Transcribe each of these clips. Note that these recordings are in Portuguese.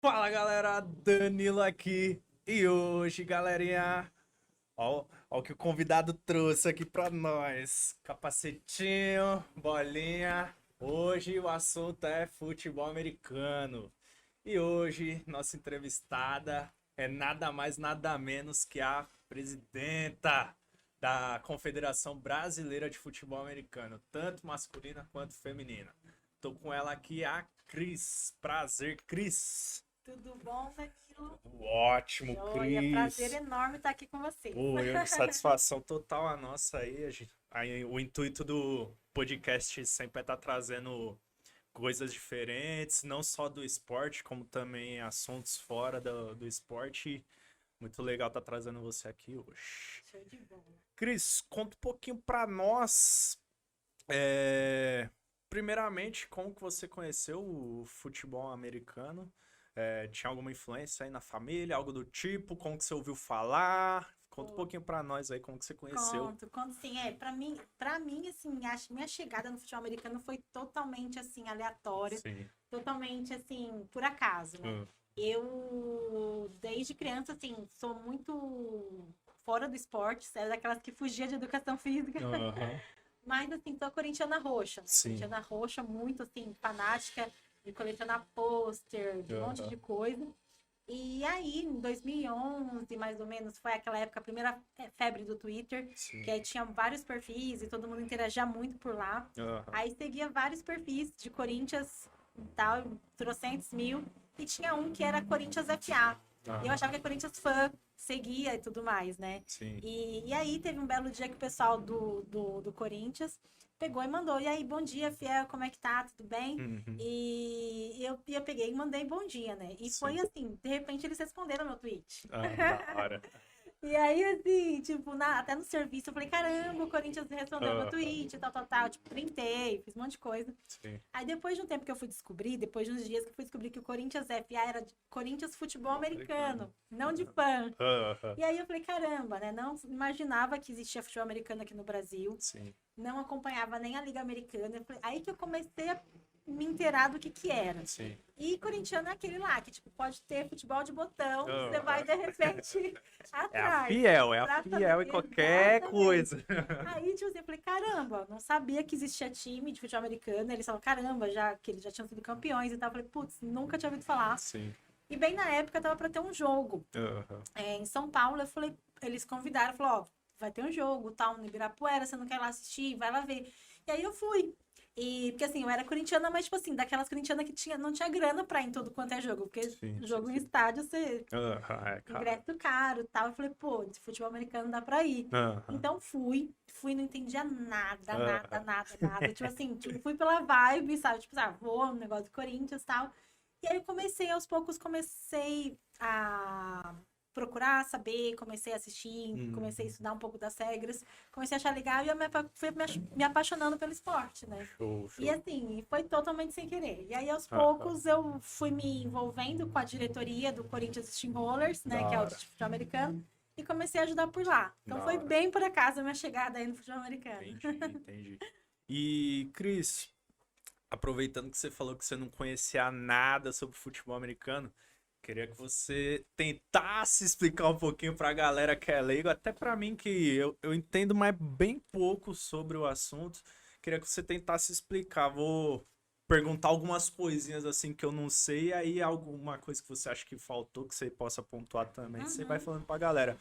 Fala galera, Danilo aqui. E hoje, galerinha, ó o que o convidado trouxe aqui pra nós. Capacetinho, bolinha. Hoje o assunto é futebol americano. E hoje, nossa entrevistada é nada mais, nada menos que a presidenta da Confederação Brasileira de Futebol Americano, tanto masculina quanto feminina. Tô com ela aqui, a Cris. Prazer, Cris. Tudo bom, Danilo? Ótimo, Joia, prazer Cris. enorme estar aqui com vocês. Pô, satisfação total a nossa aí. Aí, o intuito do podcast sempre é estar trazendo coisas diferentes, não só do esporte, como também assuntos fora do esporte. Muito legal estar trazendo você aqui hoje. Show de bola. Cris, conta um pouquinho pra nós. Primeiramente, como que você conheceu o futebol americano? Tinha alguma influência aí na família, algo do tipo? Como que você ouviu falar? Conta um Pô, pouquinho pra nós aí como que você conheceu. conto sim. Pra mim, assim, minha chegada no futebol americano foi totalmente, assim, aleatória, Sim. totalmente, assim, por acaso, né? Hum. Eu, desde criança, assim, sou muito fora do esporte, era daquelas que fugia de educação física, Aham. mas, assim, sou corintiana roxa, né? Sim. Corintiana roxa, muito, assim, fanática de colecionar pôster, de um monte Aham. de coisa. E aí, em 2011, mais ou menos, foi aquela época, a primeira febre do Twitter, que Sim. aí tinha vários perfis e todo mundo interagia muito por lá. Aham. Aí seguia vários perfis de Corinthians e tal, trocentos mil, e tinha um que era Corinthians FA. E eu Aham. achava que a Corinthians fã seguia e tudo mais, né? Sim. E aí teve um belo dia que o pessoal do Corinthians pegou e mandou. E aí, bom dia, Fiel, como é que tá? Tudo bem? Uhum. E eu peguei e mandei bom dia, né? E foi Sim. assim, de repente eles responderam meu tweet. Ah, da hora. E aí, assim, tipo, até no serviço, eu falei, caramba, o Corinthians respondeu meu Aham. tweet, tal, tal, tal. Tipo, printei, fiz um monte de coisa. Sim. Aí depois de um tempo que eu fui descobrir, depois de uns dias que eu fui descobrir que o Corinthians FA era de Corinthians Futebol Americano. Americano, não de fã. Aham. E aí eu falei, caramba, né? Não imaginava que existia futebol americano aqui no Brasil. Sim. Não acompanhava nem a Liga Americana. Aí que eu comecei a me inteirar do que era. Sim. E corintiano é aquele lá, que tipo, pode ter futebol de botão, você vai Aham. de repente atrás. É a Pra fiel saber em qualquer exatamente. coisa. Aí, tipo assim, eu falei, caramba, não sabia que existia time de futebol americano. Eles falaram, caramba, já que eles já tinham sido campeões e tal. Eu falei, putz, nunca tinha ouvido falar. Sim. E bem na época tava pra ter um jogo Aham. em São Paulo. Eu falei, eles convidaram, falaram, ó, vai ter um jogo, tal, no Ibirapuera, você não quer ir lá assistir? Vai lá ver. E aí eu fui. E, porque assim, eu era corintiana, mas tipo assim, daquelas corintianas que não tinha grana pra ir em todo quanto é jogo. Porque Sim, sim, jogo em sim. estádio, você Aham, cara. ingresso caro e tal. Eu falei, pô, de futebol americano dá pra ir. Aham. Então fui, não entendia nada, nada, Aham. nada, nada. Tipo assim, fui pela vibe, sabe? Tipo, vou no negócio do Corinthians e tal. E aí eu comecei, aos poucos, comecei a procurar saber, comecei a assistir, comecei a Uhum. estudar um pouco das regras, comecei a achar legal e eu fui me apaixonando pelo esporte, né? Show, E show. assim, foi totalmente sem querer. E aí, aos Aham. poucos, eu fui me envolvendo com a diretoria do Corinthians Steamrollers, Da né? Que é o de hora. futebol americano, e comecei a ajudar por lá. Então Da foi hora. bem por acaso a minha chegada aí no futebol americano. Entendi, entendi. E, Cris, aproveitando que você falou que você não conhecia nada sobre futebol americano, queria que você tentasse explicar um pouquinho pra galera que é leigo, até pra mim que eu entendo mais bem pouco sobre o assunto. Queria que você tentasse explicar. Vou perguntar algumas coisinhas assim que eu não sei, e aí alguma coisa que você acha que faltou, que você possa pontuar também, você vai Uhum. falando pra galera.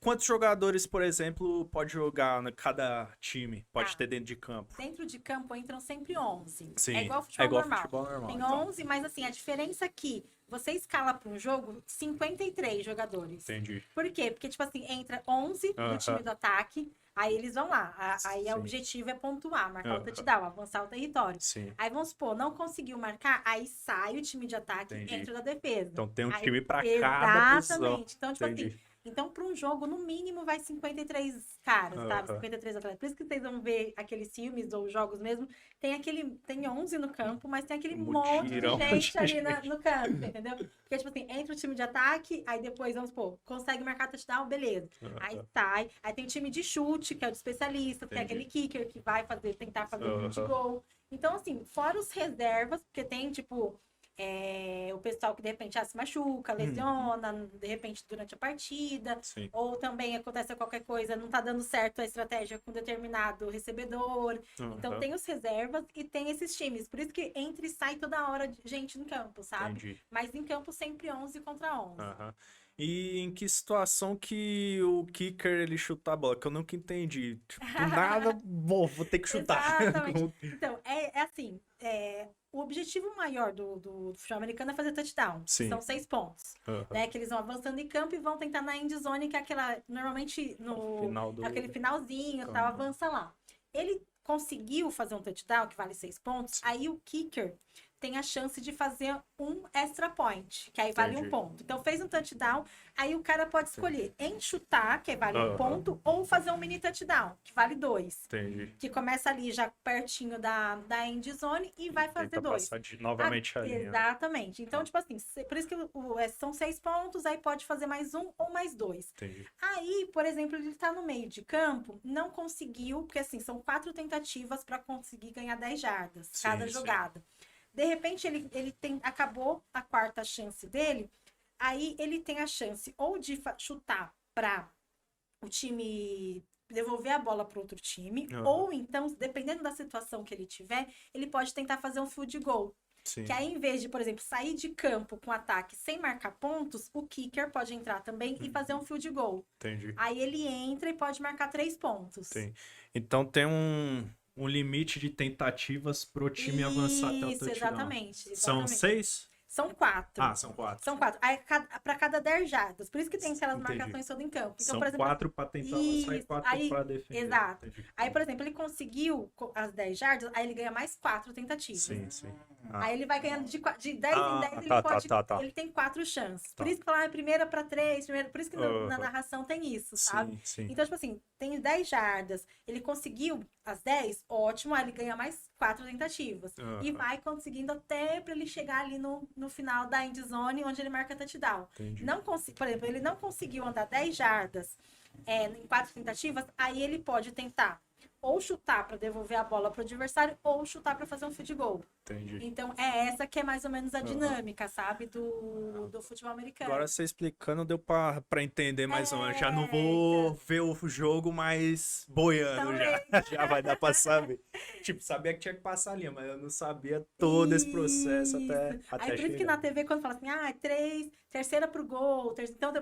Quantos jogadores, por exemplo, pode jogar cada time? Pode Tá. ter dentro de campo? Dentro de campo entram sempre 11. É Sim, igual é futebol igual normal. futebol normal, Tem então. 11, mas assim, a diferença é que você escala para um jogo 53 jogadores. Entendi. Por quê? Porque, tipo assim, entra 11 do Aham, time do ataque, aí eles vão lá. Aí o sim. objetivo é pontuar, marcar o Aham, touchdown, avançar o território. sim, Aí vamos supor, não conseguiu marcar, aí sai o time de ataque, entendi. entra o da defesa. Então tem um Aí, time pra cada posição. exatamente. Então, tipo assim, Entendi. então, para um jogo, no mínimo, vai 53 caras, sabe? Aham. 53 atletas. Por isso que vocês vão ver aqueles filmes ou jogos mesmo. Tem 11 no campo, mas tem aquele Um monte de mutirão gente de ali gente. no canto, entendeu? Porque, tipo assim, entra o time de ataque, aí depois, vamos supor, consegue marcar touchdown, beleza. Aí Aham, sai. Aí tem o time de chute, que é o de especialista, que é aquele entendi. kicker que vai tentar fazer o field Aham, goal. Então, assim, fora os reservas, porque tem, tipo, o pessoal que de repente se machuca, lesiona, de repente durante a partida, Sim. ou também acontece qualquer coisa, não tá dando certo a estratégia com determinado recebedor. Então tem os reservas e tem esses times. Por isso que entra e sai toda hora gente no campo, sabe? Entendi. Mas em campo sempre 11 contra 11. Aham. E em que situação que o kicker ele chuta a bola? Que eu nunca entendi. Tipo, do nada, vou ter que chutar. Exatamente. Então, é assim, o objetivo maior do futebol americano é fazer touchdown. Sim. São 6 pontos. Aham. Né? Que eles vão avançando em campo e vão tentar na end zone, que é aquela, normalmente, Final do- aquele finalzinho, Campo. tal, avança lá. Ele conseguiu fazer um touchdown, que vale 6 pontos, aí o kicker tem a chance de fazer um extra point, que aí vale Entendi. 1 ponto. Então fez um touchdown, aí o cara pode escolher em chutar, que vale Aham. 1 ponto, ou fazer um mini touchdown, que vale 2. Entendi. Que começa ali já pertinho da end zone e vai fazer Tenta 2. passar novamente a linha. Exatamente. Então, tipo assim, por isso que são 6 pontos, aí pode fazer mais 1 ou mais 2. Entendi. Aí, por exemplo, ele tá no meio de campo, não conseguiu, porque assim, são 4 tentativas para conseguir ganhar 10 jardas Sim, cada sim. jogada. De repente, acabou a quarta chance dele, aí ele tem a chance ou de chutar para o time devolver a bola para outro time, Aham. ou então, dependendo da situação que ele tiver, ele pode tentar fazer um field goal. Sim. Que aí, em vez de, por exemplo, sair de campo com ataque sem marcar pontos, o kicker pode entrar também e fazer um field goal. Entendi. Aí ele entra e pode marcar 3 pontos. Tem. Então tem um limite de tentativas pro time avançar até o Isso, touchdown. exatamente. São 6? São 4. Ah, são 4. São 4. Aí, para cada 10 jardas. Por isso que tem aquelas Entendi. marcações todas em campo. Então, São por exemplo, 4 pra tentar avançar e isso, 4 aí- pra defender. exato. Entendi. Aí, por exemplo, ele conseguiu as 10 jardas, aí ele ganha mais 4 tentativas. Sim, sim. Ah, Aí ele vai ganhando de 10 Ah, em 10, ele tá, pode. tá. Ele tem 4 chances. Por Tá. isso que falar primeira para 3, por isso que na Aham. narração tem isso, sabe? sim, sim. Então, tipo assim, tem 10 jardas, ele conseguiu as 10, ótimo, aí ele ganha mais 4 tentativas. E Aham. vai conseguindo até para ele chegar ali no final da end zone, onde ele marca touchdown. Entendi. Por exemplo, ele não conseguiu andar 10 jardas em 4 tentativas, aí ele pode tentar ou chutar para devolver a bola para o adversário ou chutar para fazer um field goal. Entendi. Então, é essa que é mais ou menos a dinâmica, sabe, do futebol americano. Agora você explicando deu pra entender mais ou menos. Já não É, vou ver o jogo mais boiando já. Já vai dar pra saber. Tipo, sabia que tinha que passar a linha, mas eu não sabia todo esse processo até Aí por isso que chegar. na TV, quando fala assim, terceira pro gol, então,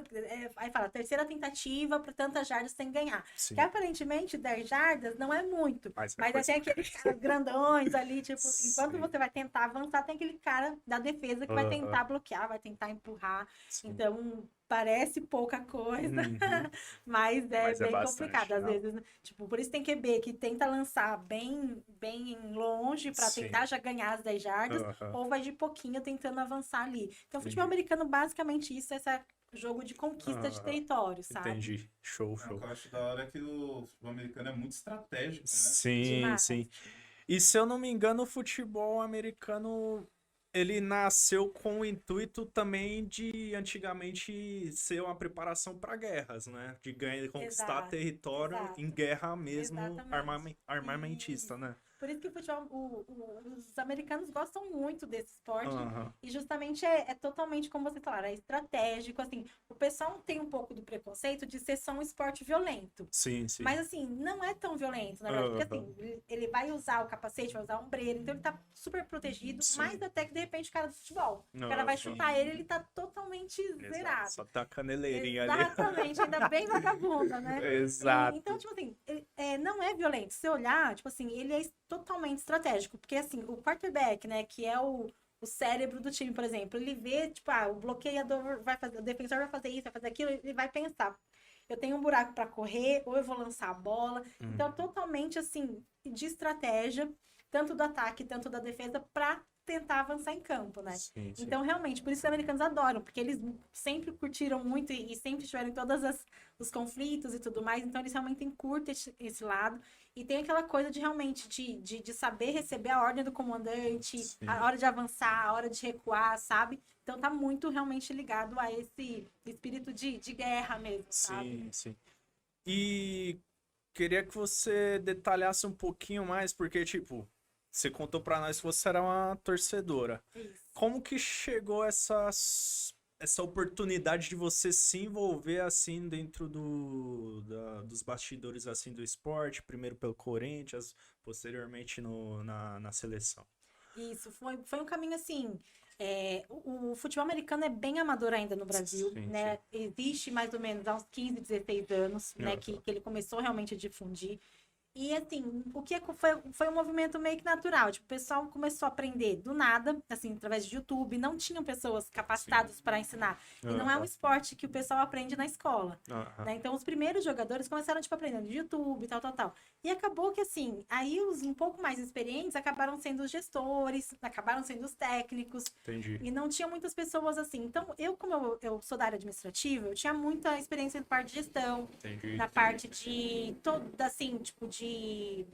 aí fala, terceira tentativa para tantas jardas tem que ganhar. Sim. Que aparentemente 10 jardas não é muito, Mas é mas aí coisa tem aqueles caras grandões ali, tipo, enquanto Sim. você vai tentar avançar, tem aquele cara da defesa que vai Aham. tentar bloquear, vai tentar empurrar. Sim. Então, parece pouca coisa, Uhum. mas é Mas é bem bastante, complicado às não. vezes, né? Tipo, por isso tem QB que tenta lançar bem longe para Sim. tentar já ganhar as 10 jardas, Aham. ou vai de pouquinho tentando avançar ali. Então, futebol Entendi. americano, basicamente, isso é esse jogo de conquista de Aham. território, sabe? Entendi. Show, O show. que eu acho da hora é que o futebol americano é muito estratégico, né? Sim, Demais. sim. E se eu não me engano, o futebol americano ele nasceu com o intuito também de antigamente ser uma preparação para guerras, né? De ganhar, conquistar Exato, território exato. em guerra mesmo Exatamente. armamentista, né? Por isso que o futebol, os americanos gostam muito desse esporte. Aham. E justamente é totalmente, como vocês falaram, é estratégico. Assim, o pessoal tem um pouco do preconceito de ser só um esporte violento. Sim, sim. Mas assim, não é tão violento, na verdade. Porque Aham. assim, ele vai usar o capacete, vai usar a ombreira, então ele tá super protegido, Sim. mais até que de repente o cara do futebol. O cara vai Aham. chutar ele tá totalmente Exato. zerado. Só tá a caneleirinha ali. Exatamente, ainda bem vagabunda, né? Exato. Então, tipo assim, não é violento. Se você olhar, tipo assim, ele é totalmente estratégico. Porque, assim, o quarterback, né, que é o cérebro do time, por exemplo, ele vê, tipo, o bloqueador vai fazer, o defensor vai fazer isso, vai fazer aquilo, ele vai pensar. Eu tenho um buraco para correr, ou eu vou lançar a bola. Então, é totalmente, assim, de estratégia, tanto do ataque, tanto da defesa, para tentar avançar em campo, né? Sim, sim. Então, realmente, por isso que os americanos adoram, porque eles sempre curtiram muito e sempre tiveram todos os conflitos e tudo mais, então eles realmente curtem esse lado. E tem aquela coisa de realmente de saber receber a ordem do comandante, Sim. a hora de avançar, a hora de recuar, sabe? Então tá muito realmente ligado a esse espírito de guerra mesmo, sabe? Sim, sim. E queria que você detalhasse um pouquinho mais, porque, tipo, Você contou pra nós que você era uma torcedora. Isso. Como que chegou essa oportunidade de você se envolver assim dentro dos bastidores assim do esporte, primeiro pelo Corinthians, posteriormente na seleção? Isso, foi um caminho assim. O futebol americano é bem amador ainda no Brasil, Sim, né? Existe mais ou menos há uns 15, 16 anos, né? Aham. Que ele começou realmente a difundir. E assim, foi um movimento meio que natural. Tipo, o pessoal começou a aprender do nada, assim, através de YouTube. Não tinham pessoas capacitadas para ensinar. E não é um Aham. esporte que o pessoal aprende na escola. Aham. Né? Então, os primeiros jogadores começaram, tipo, aprendendo de YouTube, tal, tal, tal. E acabou que, assim, aí os um pouco mais experientes acabaram sendo os gestores, acabaram sendo os técnicos, Entendi. e não tinha muitas pessoas assim. Então, como eu sou da área administrativa, eu tinha muita experiência na parte de gestão, Entendi. na parte de toda, assim, tipo, de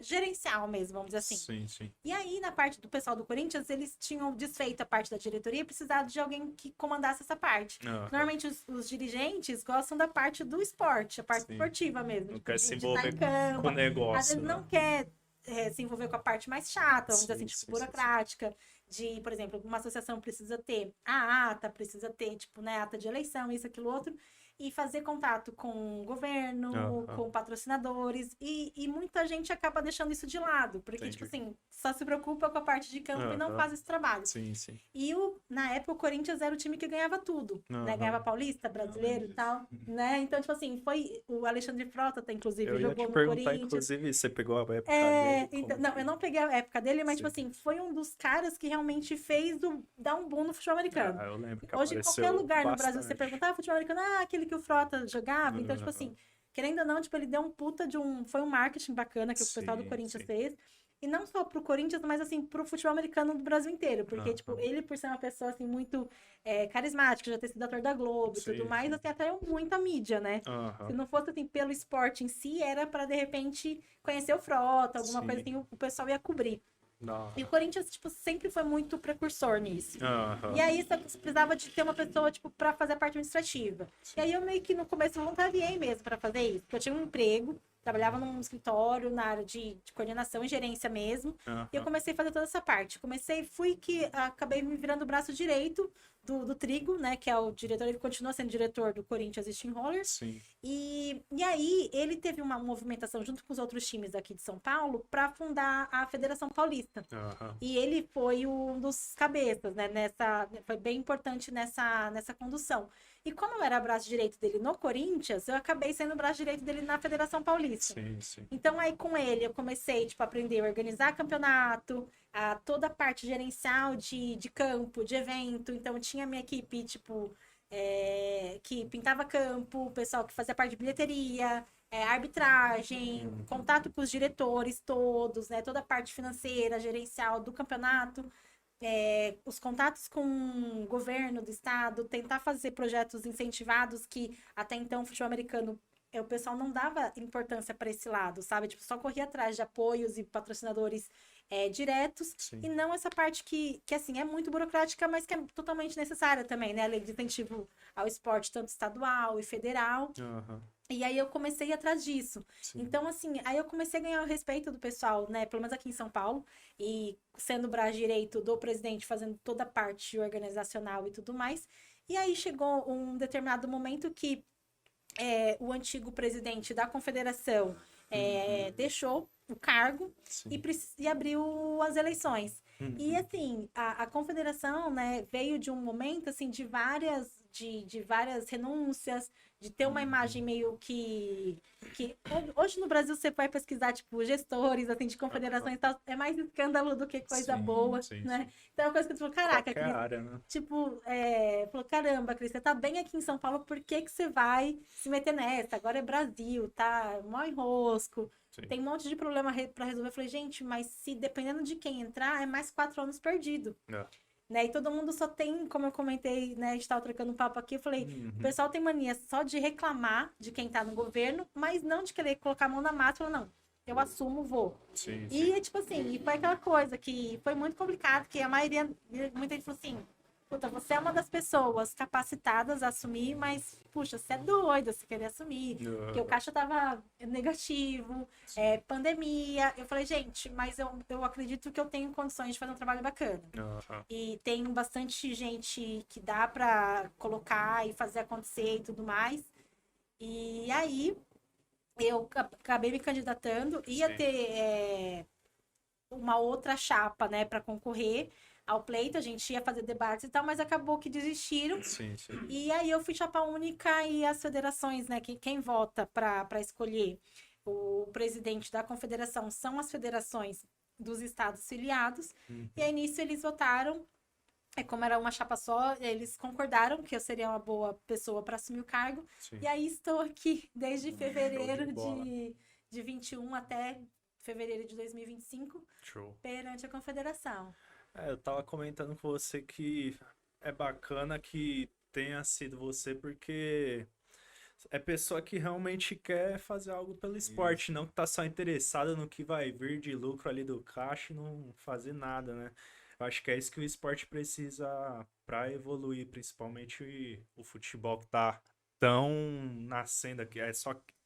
gerencial mesmo, vamos dizer assim. Sim, sim. E aí, na parte do pessoal do Corinthians, eles tinham desfeito a parte da diretoria e precisavam de alguém que comandasse essa parte. Aham. Normalmente, os dirigentes gostam da parte do esporte, a parte Sim. esportiva mesmo. Não tipo, quer de se estar envolver em campo. com o negócio, Às vezes né? não quer se envolver com a parte mais chata, vamos dizer assim, Sim, tipo, sim, sim, burocrática. De, por exemplo, uma associação precisa ter a ata, precisa ter, tipo, né, ata de eleição, isso, aquilo, outro, e fazer contato com o governo, Aham. com patrocinadores, e muita gente acaba deixando isso de lado, porque, Entendi. tipo assim, só se preocupa com a parte de campo e não Aham. faz esse trabalho. Sim, sim. E na época o Corinthians era o time que ganhava tudo, né? Aham. Ganhava Paulista, Brasileiro e tal, né? Então, tipo assim, foi o Alexandre Frota, tá, inclusive, Eu ia jogou te no perguntar, Corinthians. inclusive, você pegou a época dele? Então, como não, que- eu não peguei a época dele, mas, tipo Sim. assim, foi um dos caras que realmente fez dar um boom no futebol americano. Ah, eu lembro que Hoje, em qualquer apareceu lugar no Brasil, você bastante. perguntar, futebol americano, aquele que o Frota jogava. Então, tipo Aham. assim, querendo ou não, tipo, ele deu um puta de um. Foi um marketing bacana que o pessoal do Sim, Corinthians sim. fez. E não só pro Corinthians, mas assim, pro futebol americano do Brasil inteiro. Porque, tipo, Aham. ele, por ser uma pessoa assim, muito carismática, já ter sido ator da Globo e Sim, tudo mais, sim. assim, atraiu muita mídia, né? Se Aham. não fosse assim, pelo esporte em si, era pra de repente conhecer o Frota, alguma coisa Sim. assim, o pessoal ia cobrir. Da E o hora. Corinthians, tipo, sempre foi muito precursor nisso. Aham. E aí você precisava de ter uma pessoa, tipo, pra fazer a parte administrativa. Sim. E aí eu meio que no começo voluntariei mesmo pra fazer isso. Porque eu tinha um emprego, trabalhava num escritório na área de coordenação e gerência mesmo. Aham. E eu comecei a fazer toda essa parte. Fui que acabei me virando o braço direito do Trigo, né? Que é o diretor, ele continua sendo diretor do Corinthians Steamrollers. Sim. E aí ele teve uma movimentação junto com os outros times aqui de São Paulo para fundar a Federação Paulista. Aham. E ele foi um dos cabeças, né? Foi bem importante nessa condução. E como eu era braço direito dele no Corinthians, eu acabei sendo o braço direito dele na Federação Paulista. Sim, sim. Então, aí com ele, eu comecei, tipo, a aprender a organizar campeonato, toda a parte gerencial de campo, de evento. Então, tinha minha equipe, tipo, que pintava campo, o pessoal que fazia parte de bilheteria, arbitragem, contato com os diretores todos, né? Toda a parte financeira, gerencial do campeonato. Os contatos com o governo do estado, tentar fazer projetos incentivados que até então o futebol americano o pessoal não dava importância para esse lado, sabe? Tipo, só corria atrás de apoios e patrocinadores diretos, Sim. e não essa parte que assim, é muito burocrática, mas que é totalmente necessária também, né? A lei de incentivo ao esporte, tanto estadual e federal. Aham. E aí eu comecei a ir atrás disso. Sim. Então, assim, aí eu comecei a ganhar o respeito do pessoal, né? Pelo menos aqui em São Paulo. E sendo o braço direito do presidente, fazendo toda a parte organizacional e tudo mais. E aí chegou um determinado momento que o antigo presidente da confederação deixou o cargo Sim. e abriu as eleições. Uhum. E assim, a confederação, né, veio de um momento assim de várias renúncias, de ter uma imagem meio que hoje no Brasil você vai pesquisar tipo gestores assim de confederações e tal, é mais escândalo do que coisa Sim, boa, sim, né? sim. Então é uma coisa que tu falou, caraca, Qualquer Cris, área, né? tipo, falou, caramba, Cris, você tá bem aqui em São Paulo, por que que você vai se meter nessa? Agora é Brasil, tá? Mó enrosco. Sim. Tem um monte de problema pra resolver. Eu falei, gente, mas se dependendo de quem entrar, é mais 4 anos perdido. É. Né? E todo mundo só tem, como eu comentei, né? A gente tava trocando um papo aqui, eu falei, o pessoal tem mania só de reclamar de quem tá no governo, mas não de querer colocar a mão na massa e falar, não, eu assumo, vou. Sim, sim. E, tipo assim, e foi aquela coisa que foi muito complicado, que a maioria, muita gente falou assim, puta, você é uma das pessoas capacitadas a assumir, mas, puxa, você é doida se querer assumir. Porque o caixa tava negativo, pandemia. Eu falei, gente, mas eu acredito que eu tenho condições de fazer um trabalho bacana. E tem bastante gente que dá pra colocar e fazer acontecer e tudo mais. E aí, eu acabei me candidatando, ia Sim. ter uma outra chapa, né, para concorrer ao pleito, a gente ia fazer debates e tal, mas acabou que desistiram. Sim, sim. E aí eu fui chapa única e as federações, né, quem vota para escolher o presidente da confederação são as federações dos estados filiados. E aí nisso eles votaram. Como era uma chapa só, eles concordaram que eu seria uma boa pessoa para assumir o cargo. Sim. E aí estou aqui desde fevereiro bola. de 21 até fevereiro de 2025, Show. perante a confederação. Eu tava comentando com você que é bacana que tenha sido você, porque é pessoa que realmente quer fazer algo pelo esporte, não que tá só interessada no que vai vir de lucro ali do caixa e não fazer nada, né? Eu acho que é isso que o esporte precisa para evoluir, principalmente o futebol que tá tão nascendo aqui.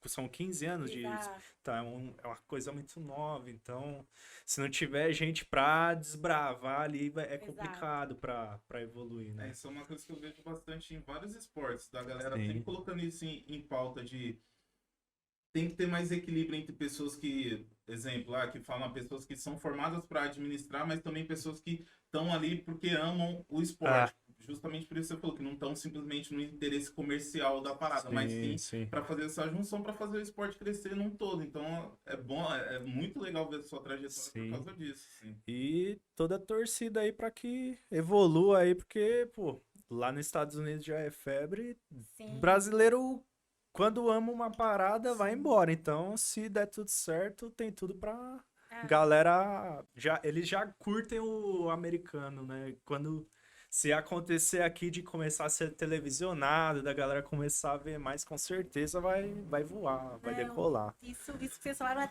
São 15 anos de. Exato. Tá, é uma coisa muito nova, então se não tiver gente pra desbravar ali, é Exato. complicado pra evoluir, né? Isso é uma coisa que eu vejo bastante em vários esportes, da galera Sim. sempre colocando isso em pauta de tem que ter mais equilíbrio entre pessoas que, exemplo, que falam pessoas que são formadas para administrar, mas também pessoas que estão ali porque amam o esporte. Justamente por isso você falou que não estão simplesmente no interesse comercial da parada, mas sim para fazer essa junção, para fazer o esporte crescer num todo. Então é bom, é muito legal ver a sua trajetória por causa disso. Sim. E toda a torcida aí pra que evolua aí, porque, pô, lá nos Estados Unidos já é febre. Sim. Brasileiro, quando ama uma parada, vai embora. Então, se der tudo certo, tem tudo pra galera. Eles já curtem o americano, né? Se acontecer aqui de começar a ser televisionado, da galera começar a ver mais, com certeza vai voar, vai decolar. Isso que vocês falaram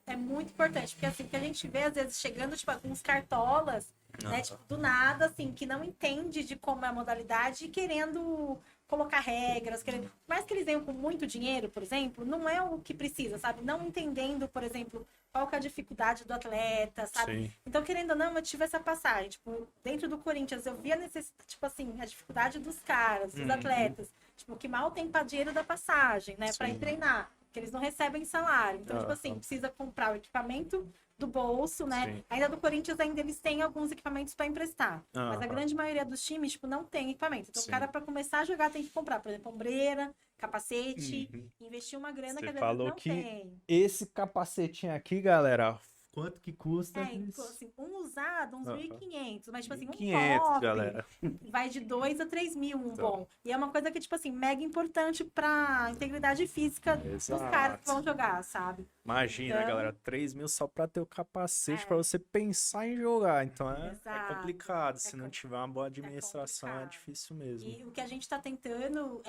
é muito importante, porque assim, que a gente vê às vezes chegando, tipo, alguns cartolas, né, tipo, do nada, assim, que não entende de como é a modalidade e querendo colocar regras, por mais que eles venham com muito dinheiro, por exemplo, não é o que precisa, sabe? Não entendendo, por exemplo, qual que é a dificuldade do atleta, sabe? Sim. Então, querendo ou não, eu tive essa passagem, tipo, dentro do Corinthians, eu vi a necessidade, tipo assim, a dificuldade dos caras, dos atletas, tipo, que mal tem pra dinheiro da passagem, né, pra ir treinar, que eles não recebem salário. Então, tipo assim, precisa comprar o equipamento do bolso, né? Sim. Ainda do Corinthians, ainda eles têm alguns equipamentos para emprestar. Mas a grande maioria dos times, tipo, não tem equipamento. Então, o cara, para começar a jogar, tem que comprar, por exemplo, ombreira, capacete, investir uma grana que às vezes não tem. Esse capacetinho aqui, galera, quanto que custa? Assim, um usado, uns 1.500, mas, tipo assim, um 1.500, top galera. vai de 2 a 3 mil, um bom. E é uma coisa que, tipo assim, mega importante pra integridade física dos caras que vão jogar, sabe? Imagina, Então, galera, 3 mil só pra ter o capacete pra você pensar em jogar. Então é complicado. Se não tiver uma boa administração, é difícil mesmo. E o que a gente tá tentando,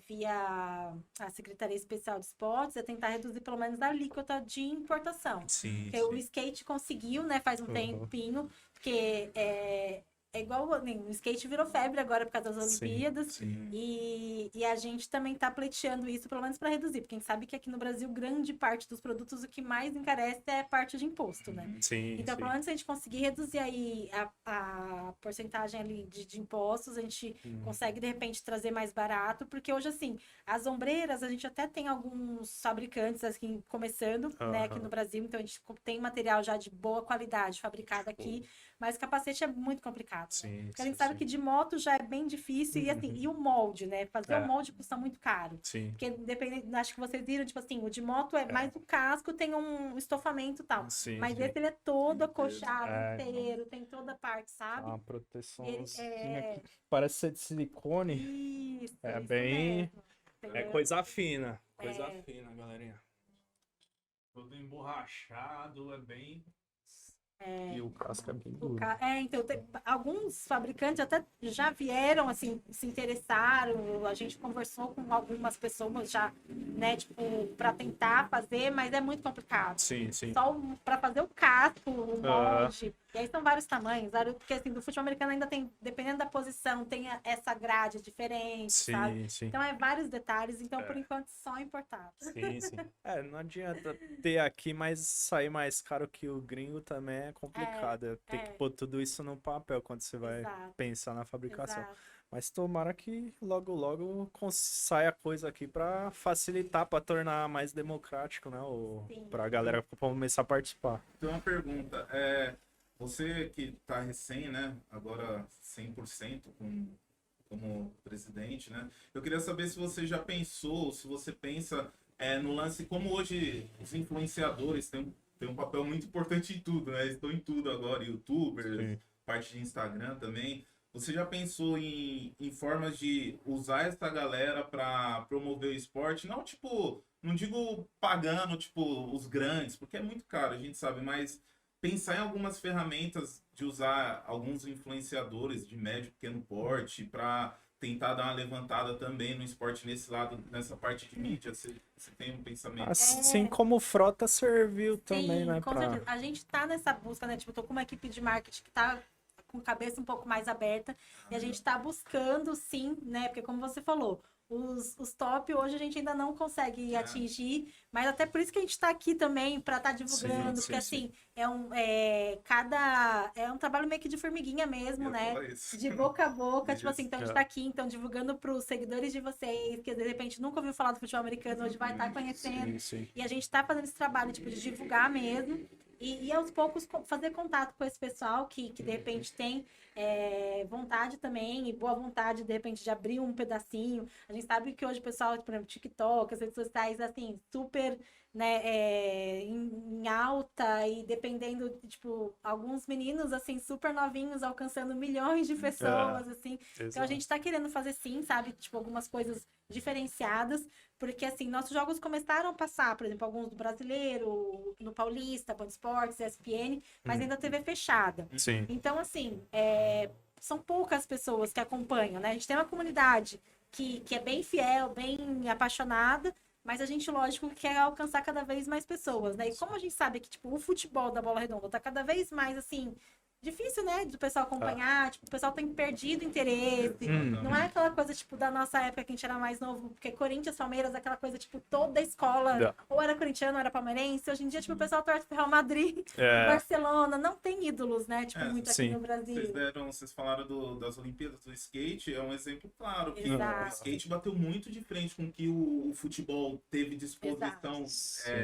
via a Secretaria Especial de Esportes, é tentar reduzir pelo menos a alíquota de importação. Sim. Porque o skate conseguiu, né, faz um tempinho, porque é igual, o skate virou febre agora por causa das Olimpíadas. E a gente também tá pleiteando isso, pelo menos para reduzir, porque a gente sabe que aqui no Brasil, grande parte dos produtos, o que mais encarece é a parte de imposto, né? Então, pelo menos se a gente conseguir reduzir aí a porcentagem ali de impostos, a gente consegue, de repente, trazer mais barato, porque hoje, assim, as ombreiras, a gente até tem alguns fabricantes, assim, começando, né, aqui no Brasil, então a gente tem material já de boa qualidade fabricado aqui, mas capacete é muito complicado. Né? Porque a gente sabe que de moto já é bem difícil, e assim, e o molde, né? Fazer o molde custa muito caro. Porque dependendo, acho que vocês viram, tipo assim, o de moto é mais o casco, tem um estofamento e tal. Mas esse ele é todo acolchado inteiro, tem toda a parte, sabe? Uma proteção que parece ser de silicone. Isso, é isso bem. mesmo, É coisa fina. Coisa fina, galerinha. Todo emborrachado, é bem. E o casco é bem O duro. então alguns fabricantes até já vieram, assim, se interessaram, a gente conversou com algumas pessoas já, né, tipo, para tentar fazer, mas é muito complicado. Sim, sim. Só para fazer o casco, o Ah. molde, e aí são vários tamanhos, porque assim, do futebol americano ainda tem, dependendo da posição, tem essa grade diferente, sabe? Sim, sim. Então é vários detalhes, então por enquanto só importado. Sim, sim. Não adianta ter aqui, mas sair mais caro que o gringo também é complicado. Tem que pôr tudo isso no papel quando você vai Exato, pensar na fabricação. exato. Mas tomara que logo, logo saia coisa aqui pra facilitar, pra tornar mais democrático, né? Sim. Pra galera começar a participar. Então, uma pergunta. Você que está recém, né? Agora 100% como presidente, né? Eu queria saber se você já pensou, se você pensa no lance, como hoje os influenciadores têm um papel muito importante em tudo, né? Eles estão em tudo agora, youtubers, Sim. parte de Instagram também. Você já pensou em formas de usar essa galera para promover o esporte? Não, tipo, não digo pagando, tipo, os grandes, porque é muito caro, a gente sabe, mas pensar em algumas ferramentas de usar alguns influenciadores de médio e pequeno porte para tentar dar uma levantada também no esporte nesse lado, nessa parte de mídia. Você tem um pensamento? Assim como frota serviu também, Sim, né? com certeza. A gente tá nessa busca, né? Tipo, eu tô com uma equipe de marketing que tá com a cabeça um pouco mais aberta e a gente tá buscando, sim, né? Porque como você falou, os top hoje a gente ainda não consegue atingir, mas até por isso que a gente tá aqui também para estar divulgando, Sim, porque sim, assim, é um trabalho meio que de formiguinha mesmo, Eu né? falo isso. De boca a boca, tipo Isso. assim, então a gente tá aqui, então divulgando pros seguidores de vocês, que de repente nunca ouviu falar do futebol americano, hoje vai estar conhecendo. Sim, sim. E a gente tá fazendo esse trabalho, tipo, de divulgar mesmo. E aos poucos fazer contato com esse pessoal que de repente tem vontade também, e boa vontade, de repente, de abrir um pedacinho. A gente sabe que hoje o pessoal, por exemplo, TikTok, as redes sociais, assim, super, né, em alta e dependendo, tipo, alguns meninos, assim, super novinhos, alcançando milhões de pessoas, assim. Então a gente tá querendo fazer sim, sabe? Tipo, algumas coisas diferenciadas, porque assim, nossos jogos começaram a passar, por exemplo, alguns do Brasileiro, no Paulista, Band Esportes, ESPN, mas ainda TV fechada. Sim. Então, assim, são poucas pessoas que acompanham, né? A gente tem uma comunidade que é bem fiel, bem apaixonada, mas a gente, lógico, quer alcançar cada vez mais pessoas, né? E como a gente sabe que, tipo, o futebol da Bola Redonda tá cada vez mais, assim, difícil, né, do pessoal acompanhar, tipo, o pessoal tem perdido interesse, não é aquela coisa, tipo, da nossa época que a gente era mais novo, porque Corinthians, Palmeiras, aquela coisa, tipo, toda a escola, ou era corintiano, ou era palmeirense, hoje em dia, tipo, o pessoal torce pro Real Madrid, Barcelona, não tem ídolos, né, tipo, muito aqui no Brasil. Vocês falaram das Olimpíadas do skate, é um exemplo claro, que Exato. o skate bateu muito de frente com o que o futebol teve disposição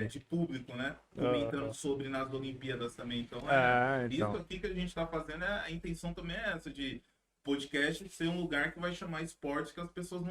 de público, né, comentando sobre nas Olimpíadas também, então isso aqui que a gente tá fazendo, a intenção também é essa, de podcast ser um lugar que vai chamar esporte que as pessoas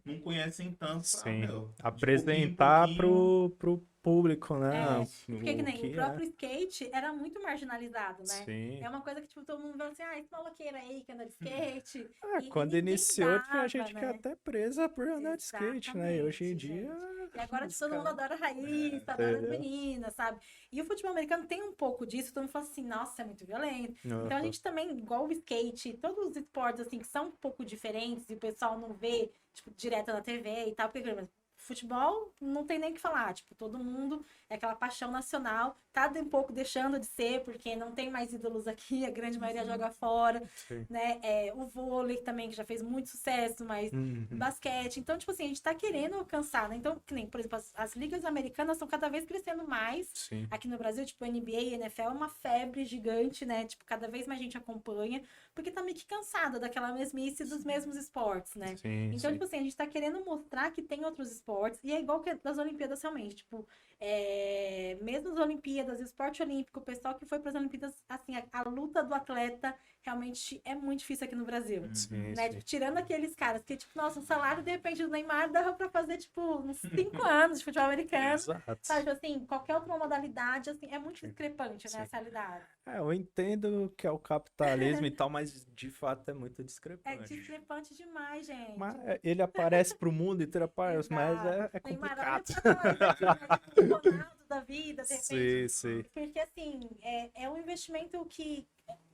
não conhecem tanto. Sim. Apresentar pro público, né? Porque que nem o próprio skate era muito marginalizado, né? Sim. É uma coisa que, tipo, todo mundo fala assim, esse maloqueiro aí que anda de skate. Quando e iniciou, tinha dava, gente né? que é até presa por andar de skate, né? E hoje em dia... E agora todo mundo adora a raiz, adora as meninas, sabe? E o futebol americano tem um pouco disso, todo mundo fala assim, nossa, é muito violento. Então a gente também, igual o skate, todos os esportes, assim, que são um pouco diferentes e o pessoal não vê, tipo, direto na TV e tal, porque, por exemplo, futebol não tem nem o que falar, tipo, todo mundo é aquela paixão nacional, tá um pouco deixando de ser, porque não tem mais ídolos aqui, a grande maioria joga fora, né, o vôlei também, que já fez muito sucesso, mas basquete, então, tipo assim, a gente tá querendo alcançar, né, então, que nem, por exemplo, as ligas americanas estão cada vez crescendo mais, aqui no Brasil, tipo, NBA e NFL é uma febre gigante, né, tipo, cada vez mais gente acompanha, porque tá meio que cansada daquela mesmice dos mesmos esportes, né, então, tipo assim, a gente tá querendo mostrar que tem outros esportes, e é igual que das Olimpíadas realmente, tipo, mesmo as Olimpíadas, o esporte olímpico, o pessoal que foi para as Olimpíadas, assim, a luta do atleta realmente é muito difícil aqui no Brasil, né? Tipo, tirando aqueles caras que, tipo, nossa, o salário, de repente, do Neymar dava para fazer, tipo, uns 5 anos de futebol americano, sabe? Tipo, assim, qualquer outra modalidade, assim, é muito discrepante, né, essa realidade. Eu entendo que é o capitalismo e tal, mas de fato é muito discrepante. É discrepante demais, gente. Mas ele aparece pro mundo inteiro, mas é complicado. Neymar, olha pra nós aqui, né? Tipo, o Ronaldo da vida, de repente. Sim. Porque, assim, é um investimento que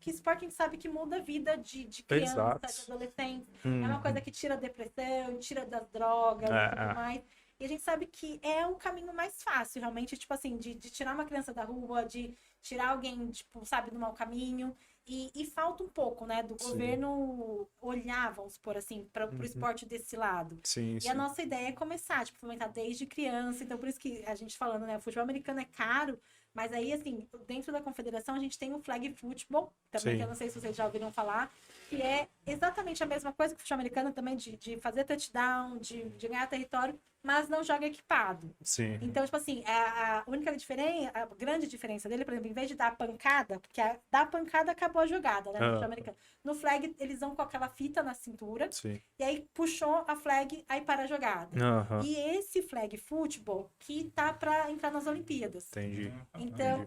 esporte a gente sabe que muda a vida de criança, Exato. de adolescente. É uma Uhum. coisa que tira a depressão, tira das drogas e tudo mais. E a gente sabe que é o caminho mais fácil, realmente, tipo assim, de tirar uma criança da rua, de tirar alguém, tipo, sabe, do mau caminho. E falta um pouco, né, do Sim. governo olhar, vamos supor assim, para o esporte desse lado. Sim, E a nossa ideia é começar, tipo, fomentar desde criança. Então, por isso que a gente falando, né, o futebol americano é caro, mas aí, assim, dentro da confederação a gente tem o flag football, também, Sim. que eu não sei se vocês já ouviram falar, que é exatamente a mesma coisa que o futebol americano também, de fazer touchdown, de ganhar território, mas não joga equipado. Sim. Então, tipo assim, a única diferença, a grande diferença dele, por exemplo, em vez de dar a pancada, porque dar a pancada acabou a jogada, né, no futebol americano. No flag, eles vão com aquela fita na cintura, Sim. e aí puxou a flag, aí para a jogada. Aham. E esse flag football que tá para entrar nas Olimpíadas. Entendi. Então,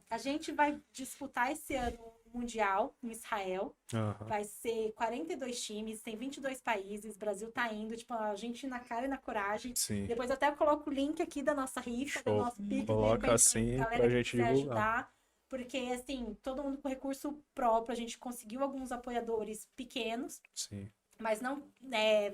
a gente vai disputar esse ano o Mundial em Israel. Aham. Vai ser 42 times, tem 22 países. O Brasil tá indo, tipo, a gente na cara e na coragem. Sim. Depois eu até coloco o link aqui da nossa rifa, do Show. nosso Pix, de Coloca repente, assim galera pra que gente quiser divulgar. ajudar. Porque, assim, todo mundo com recurso próprio, a gente conseguiu alguns apoiadores pequenos, Sim. mas não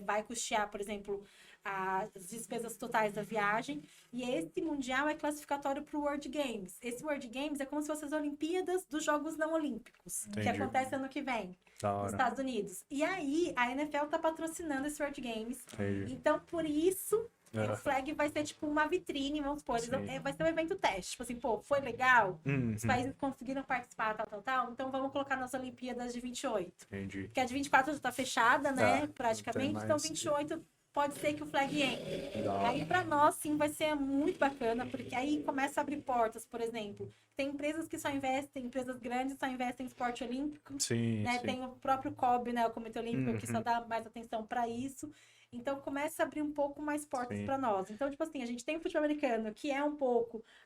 vai custear, por exemplo, as despesas totais da viagem. E esse Mundial é classificatório para o World Games. Esse World Games é como se fossem as Olimpíadas dos Jogos Não Olímpicos, que Entendi. acontece ano que vem, Da nos hora. Estados Unidos. E aí, a NFL tá patrocinando esse World Games. Entendi. Então, por isso, É. o flag vai ser tipo uma vitrine, vamos supor. Sim. Vai ser um evento teste. Tipo assim, pô, foi legal? Uhum. Os países conseguiram participar, tal. Então, vamos colocar nas Olimpíadas de 28. Entendi. Porque a de 24 já tá fechada, né? Não Praticamente. tem Então, mais. 28 pode ser que o flag entre. Da hora. Aí, para nós, sim, vai ser muito bacana, porque aí começa a abrir portas, por exemplo. Tem empresas que só investem, empresas grandes só investem em esporte olímpico. Sim, Né? sim. Tem o próprio COB, né? O Comitê Olímpico, que só Uhum. dá mais atenção para isso. Então, começa a abrir um pouco mais portas Sim. para nós. Então, tipo assim, a gente tem o futebol americano, que é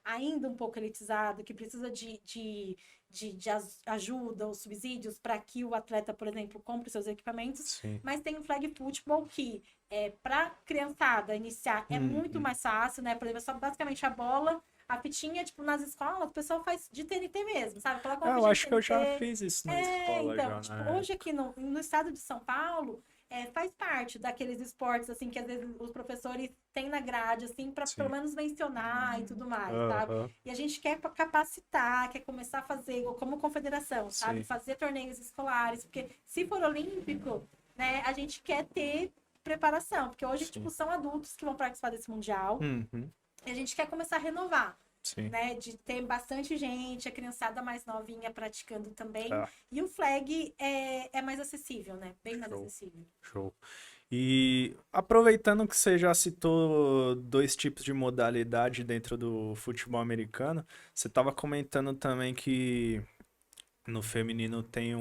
ainda um pouco elitizado, que precisa de ajuda ou subsídios para que o atleta, por exemplo, compre seus equipamentos. Sim. Mas tem o flag football que, para criançada iniciar, é muito mais fácil, né? Por exemplo, é só basicamente a bola, a fitinha, tipo, nas escolas, o pessoal faz de TNT mesmo, sabe? Coloca uma Eu fitinha acho que eu de já TNT. fiz isso na escola Então, já, tipo, né? hoje aqui no estado de São Paulo, faz parte daqueles esportes, assim, que às vezes os professores têm na grade, assim, para Sim. pelo menos mencionar e tudo mais, sabe? Aham. E a gente quer capacitar, quer começar a fazer, como confederação, sabe? Sim. Fazer torneios escolares, porque se for olímpico, né, a gente quer ter preparação, porque hoje, Sim. tipo, são adultos que vão participar desse mundial, Uhum. e a gente quer começar a renovar. Sim. Né, de ter bastante gente, a criançada mais novinha praticando também. Tá. E o flag é mais acessível, né? Bem mais Show. acessível. Show. E aproveitando que você já citou dois tipos de modalidade dentro do futebol americano, você estava comentando também que no feminino tem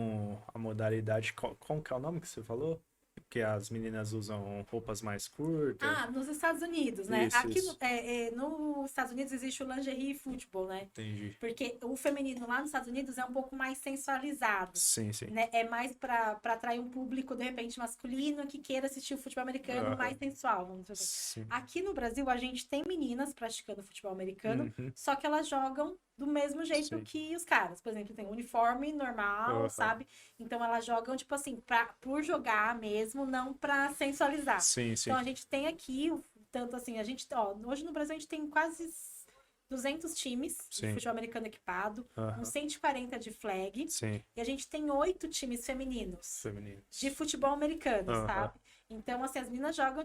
a modalidade. Como que é o nome que você falou? Que as meninas usam roupas mais curtas. Ah, nos Estados Unidos, né? Isso, Aqui isso. nos Estados Unidos existe o lingerie football, né? Entendi. Porque o feminino lá nos Estados Unidos é um pouco mais sensualizado. Sim, sim. Né? É mais para atrair um público, de repente, masculino que queira assistir o futebol americano mais sensual, vamos dizer assim. Sim. Aqui no Brasil, a gente tem meninas praticando futebol americano, Uhum. só que elas jogam do mesmo jeito Sim. que os caras. Por exemplo, tem um uniforme normal, Uhum. sabe? Então elas jogam, tipo assim, por jogar mesmo, não pra sensualizar. Sim, sim. Então a gente tem aqui, tanto assim, hoje no Brasil a gente tem quase 200 times de Sim. futebol americano equipado, Aham. uns 140 de flag, Sim. e a gente tem 8 times femininos Femininos. de futebol americano, Aham. sabe? Então, assim, as meninas jogam,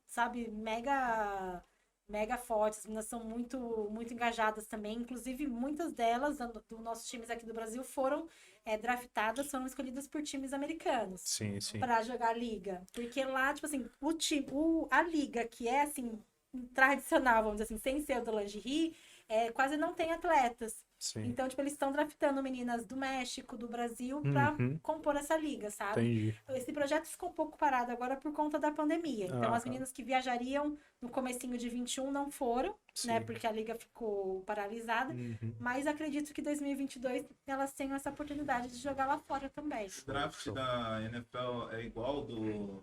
sabe, mega fortes. As meninas são muito, muito engajadas também. Inclusive, muitas delas, dos nossos times aqui do Brasil, foram draftadas, foram escolhidas por times americanos Sim, sim. para jogar a liga. Porque lá, tipo assim, a liga que é, assim, tradicional, vamos dizer assim, sem ser o do lingerie, quase não tem atletas. Sim. Então, tipo, eles estão draftando meninas do México, do Brasil, pra Uhum. compor essa liga, sabe? Entendi. Esse projeto ficou um pouco parado agora por conta da pandemia. Então, as Aham. meninas que viajariam no comecinho de 21 não foram. né? Sim. Porque a liga ficou paralisada. Uhum. Mas acredito que 2022 elas tenham essa oportunidade de jogar lá fora também. O draft da NFL é igual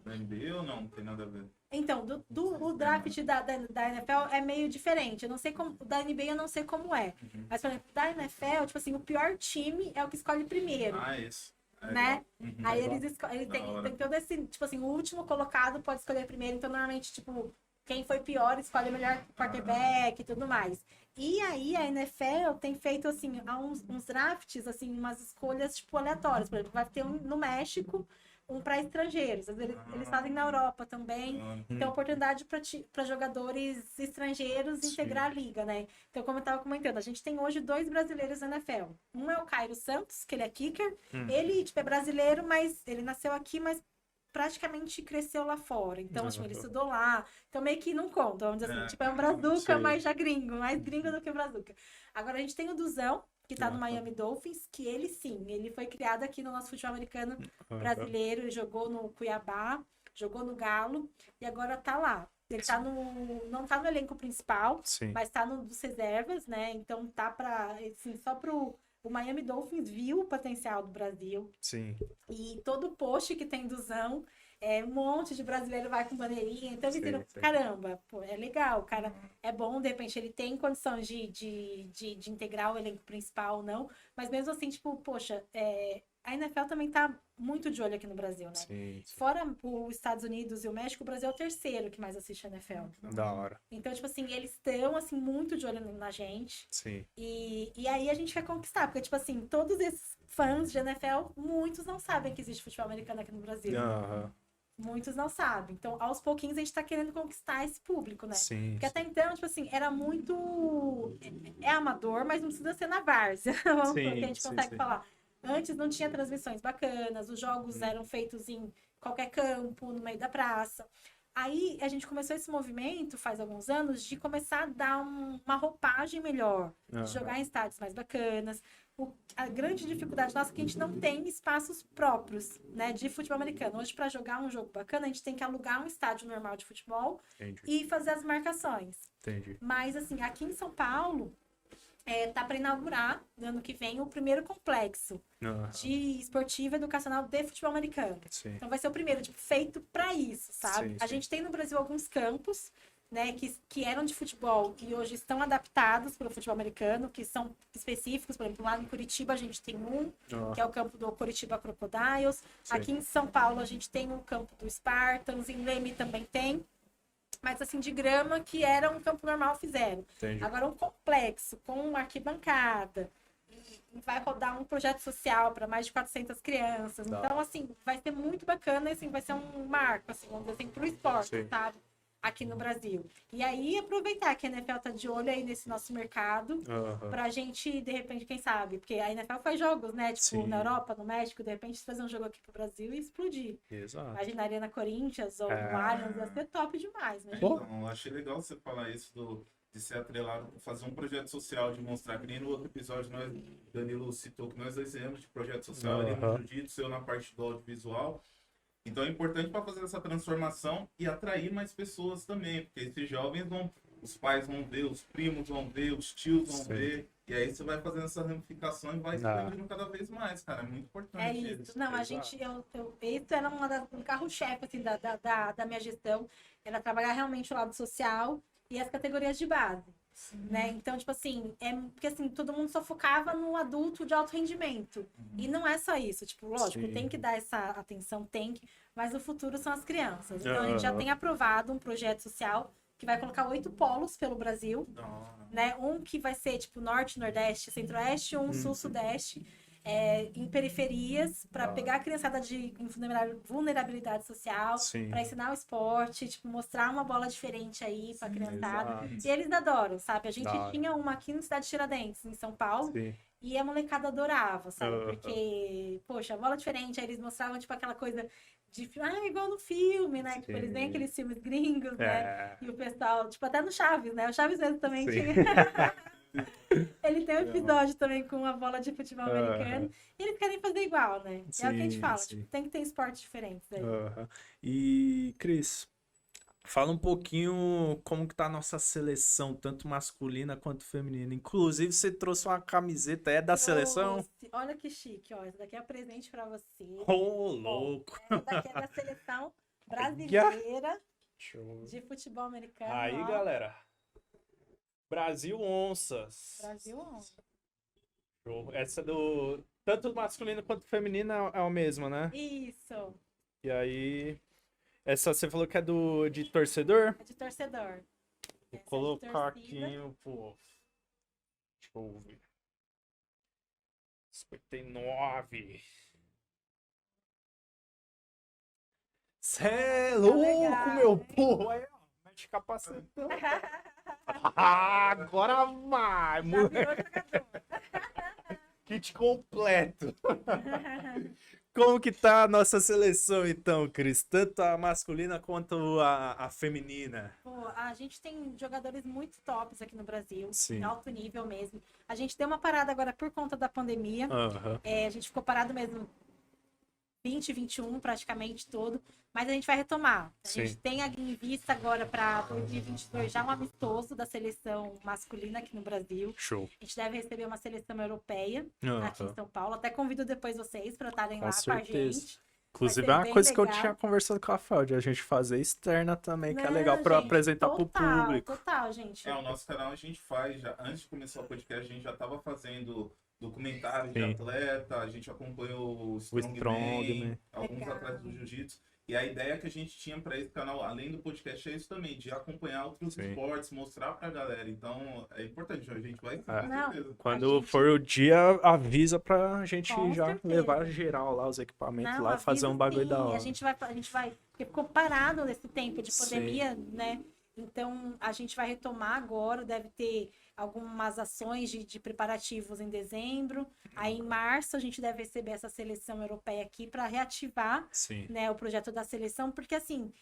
da NBA ou não? Não tem nada a ver. Então, o draft da NFL é meio diferente. Eu não sei como. Da NBA eu não sei como é. Mas, por exemplo, da NFL, tipo assim, o pior time é o que escolhe primeiro. Ah, isso. É Né? igual. Aí igual. eles Da têm hora. tem todo esse, tipo assim, o último colocado pode escolher primeiro, então normalmente, tipo, quem foi pior escolhe o melhor quarterback e tudo mais. E aí a NFL tem feito, assim, há uns drafts, assim, umas escolhas, tipo, aleatórias. Por exemplo, vai ter um no México, um para estrangeiros. Às vezes eles fazem na Europa também. Então, oportunidade para jogadores estrangeiros Sim. integrar a liga, né? Então, como eu estava comentando, a gente tem hoje 2 brasileiros na NFL. Um é o Cairo Santos, que ele é kicker. Ele, tipo, é brasileiro, mas ele nasceu aqui, mas praticamente cresceu lá fora. Então, tipo, ele estudou lá. Então, meio que não conta, vamos dizer assim. Tipo, é um brazuca, Sei. mas já gringo. Mais gringo do que brazuca. Agora, a gente tem o Duzão, que tá no Aham. Miami Dolphins, que ele sim, ele foi criado aqui no nosso futebol americano Aham. brasileiro. Ele jogou no Cuiabá, jogou no Galo e agora tá lá. Ele tá no, não tá no elenco principal, Sim. mas tá no dos reservas, né? Então tá pra, assim, só pro... O Miami Dolphins viu o potencial do Brasil Sim. e todo post que tem duzão, um monte de brasileiro vai com bandeirinha. Então eles Sei, viram, sei. caramba, pô, é legal, o cara é bom, de repente ele tem condições de integrar o elenco principal ou não, mas mesmo assim, tipo, poxa, a NFL também tá muito de olho aqui no Brasil, né? Sim. Fora os Estados Unidos e o México, o Brasil é o terceiro que mais assiste a NFL. Da hora. Então, tipo assim, eles estão, assim, muito de olho na gente. Sim. E aí a gente vai conquistar, porque, tipo assim, todos esses fãs de NFL, muitos não sabem que existe futebol americano aqui no Brasil. Aham. Muitos não sabem. Então, aos pouquinhos, a gente tá querendo conquistar esse público, né? Sim. Porque até então, tipo assim, era muito... É amador, mas não precisa ser na várzea. Vamos Sim, supor que a gente sim, consegue sim. falar. Antes não tinha transmissões bacanas, os jogos eram feitos em qualquer campo, no meio da praça. Aí a gente começou esse movimento, faz alguns anos, de começar a dar uma roupagem melhor, Aham. de jogar em estádios mais bacanas. A grande dificuldade nossa é que a gente não tem espaços próprios, né, de futebol americano. Hoje, para jogar um jogo bacana, a gente tem que alugar um estádio normal de futebol Entendi. e fazer as marcações. Entendi. Mas, assim, aqui em São Paulo, tá para inaugurar, no ano que vem, o primeiro complexo Aham. de esportivo educacional de futebol americano. Sim. Então vai ser o primeiro, tipo, feito para isso, sabe? Sim, A sim. gente tem no Brasil alguns campos, né, que eram de futebol e hoje estão adaptados para o futebol americano, que são específicos. Por exemplo, lá em Curitiba a gente tem um, que é o campo do Curitiba Crocodiles. Sim. Aqui em São Paulo a gente tem o campo do Spartans, em Leme também tem. Mas assim, de grama, que era um campo normal, fizeram. Entendi. Agora, um complexo com uma arquibancada, e vai rodar um projeto social para mais de 400 crianças. Da Então, assim, vai ser muito bacana, assim, vai ser um marco, assim, vamos dizer assim, para o esporte, Sim. sabe? Aqui no Brasil. E aí, aproveitar que a NFL tá de olho aí nesse nosso mercado, Aham. pra gente, de repente, quem sabe? Porque a NFL faz jogos, né? Tipo, Sim. na Europa, no México, de repente, trazer um jogo aqui pro Brasil e explodir. Exato. Imagina a Arena Corinthians ou no Allianz, ia ser top demais, né? Pô. Então, eu achei legal você falar isso de ser atrelado, fazer um projeto social, de mostrar que nem no outro episódio Danilo citou que nós dois erros de projeto social, ele no Aham. jiu-jitsu, eu na parte do audiovisual. Então é importante para fazer essa transformação e atrair mais pessoas também, porque esses jovens os pais vão ver, os primos vão ver, os tios vão Sim. ver, e aí você vai fazendo essa ramificação e vai expandindo cada vez mais, cara. É muito importante É isso. isso. Não, a Exato. gente, isso era um carro-chefe, assim, da minha gestão, era trabalhar realmente o lado social e as categorias de base, né? Então, tipo assim, porque assim, todo mundo só focava no adulto de alto rendimento. E não é só isso, tipo, lógico, Sim. tem que dar essa atenção, mas o futuro são as crianças. Então, a gente já Aham. tem aprovado um projeto social que vai colocar 8 polos pelo Brasil, né? Um que vai ser tipo norte, nordeste, centro-oeste, um sul, sudeste, em periferias, para pegar a criançada de vulnerabilidade social, Sim. para ensinar o esporte, tipo, mostrar uma bola diferente aí para criançada. Exato. E eles adoram, sabe? A gente Da hora. tinha uma aqui na cidade de Tiradentes, em São Paulo, Sim. e a molecada adorava, sabe? Aham. Porque, poxa, bola diferente, aí eles mostravam, tipo, aquela coisa de, igual no filme, né? Tipo, eles veem Sim. aqueles filmes gringos, né? É. E o pessoal, tipo, até no Chaves, né? O Chaves mesmo também Sim. tinha. Ele tem um episódio também com uma bola de futebol americano. E eles querem fazer igual, né? É o que a gente Sim, fala, sim. tipo, tem que ter esportes diferentes aí. Aham. E, Cris, Fala um pouquinho como que tá a nossa seleção, tanto masculina quanto feminina. Inclusive, você trouxe uma camiseta, é da seleção? Trouxe. Olha que chique, ó. Esse daqui é um presente pra você. Ô, Ó, louco! essa daqui é da seleção Olha! brasileira Show. de futebol americano, Aí, ó. galera. Brasil Onças. Brasil 11. Show. Essa do... Tanto masculina quanto feminina é a mesma, né? Isso. E aí... Essa você falou que é de torcedor? É de torcedor. Vou Essa é de colocar torcida. aqui, pô. Deixa eu ver. 59. Cê é louco, legal, meu hein? porra. Aí, ó, mete capacetão. Ah, agora vai, Já moleque. virou jogador. Kit completo. Como que tá a nossa seleção, então, Cris? Tanto a masculina quanto a feminina. Pô, a gente tem jogadores muito tops aqui no Brasil, Sim. em alto nível mesmo. A gente deu uma parada agora por conta da pandemia. Aham. A gente ficou parado mesmo 2021 praticamente todo, mas a gente vai retomar. A Sim. gente tem aqui em vista agora para 2022 já um amistoso da seleção masculina aqui no Brasil. Show. A gente deve receber uma seleção europeia aqui em Aham. São Paulo. Até convido depois vocês para estarem Com lá com a certeza. gente. Inclusive, ser é uma bem coisa que eu legal. tinha conversado com a Rafael, de a gente fazer externa também, que é Não, legal pra gente, apresentar pro total, público. Total, gente. O nosso canal a gente faz, já, antes de começar o podcast, a gente já estava fazendo documentários de Sim. atleta, a gente acompanhou o Strongman. Strongman, alguns Legal. atletas do jiu-jitsu. E a ideia que a gente tinha para esse canal, além do podcast, é isso também, de acompanhar outros Sim. esportes, mostrar pra galera. Então, é importante, a gente vai sim, É. com Não. certeza. Quando gente- for o dia, avisa pra gente Com já certeza. levar geral lá, os equipamentos Não, lá, fazer avisa um bagulho sim. da hora. A gente vai, porque ficou parado nesse tempo de Sim. pandemia, né? Então a gente vai retomar agora, deve ter algumas ações de preparativos em dezembro. Aí em março a gente deve receber essa seleção europeia aqui para reativar, Sim. né, o projeto da seleção, porque assim,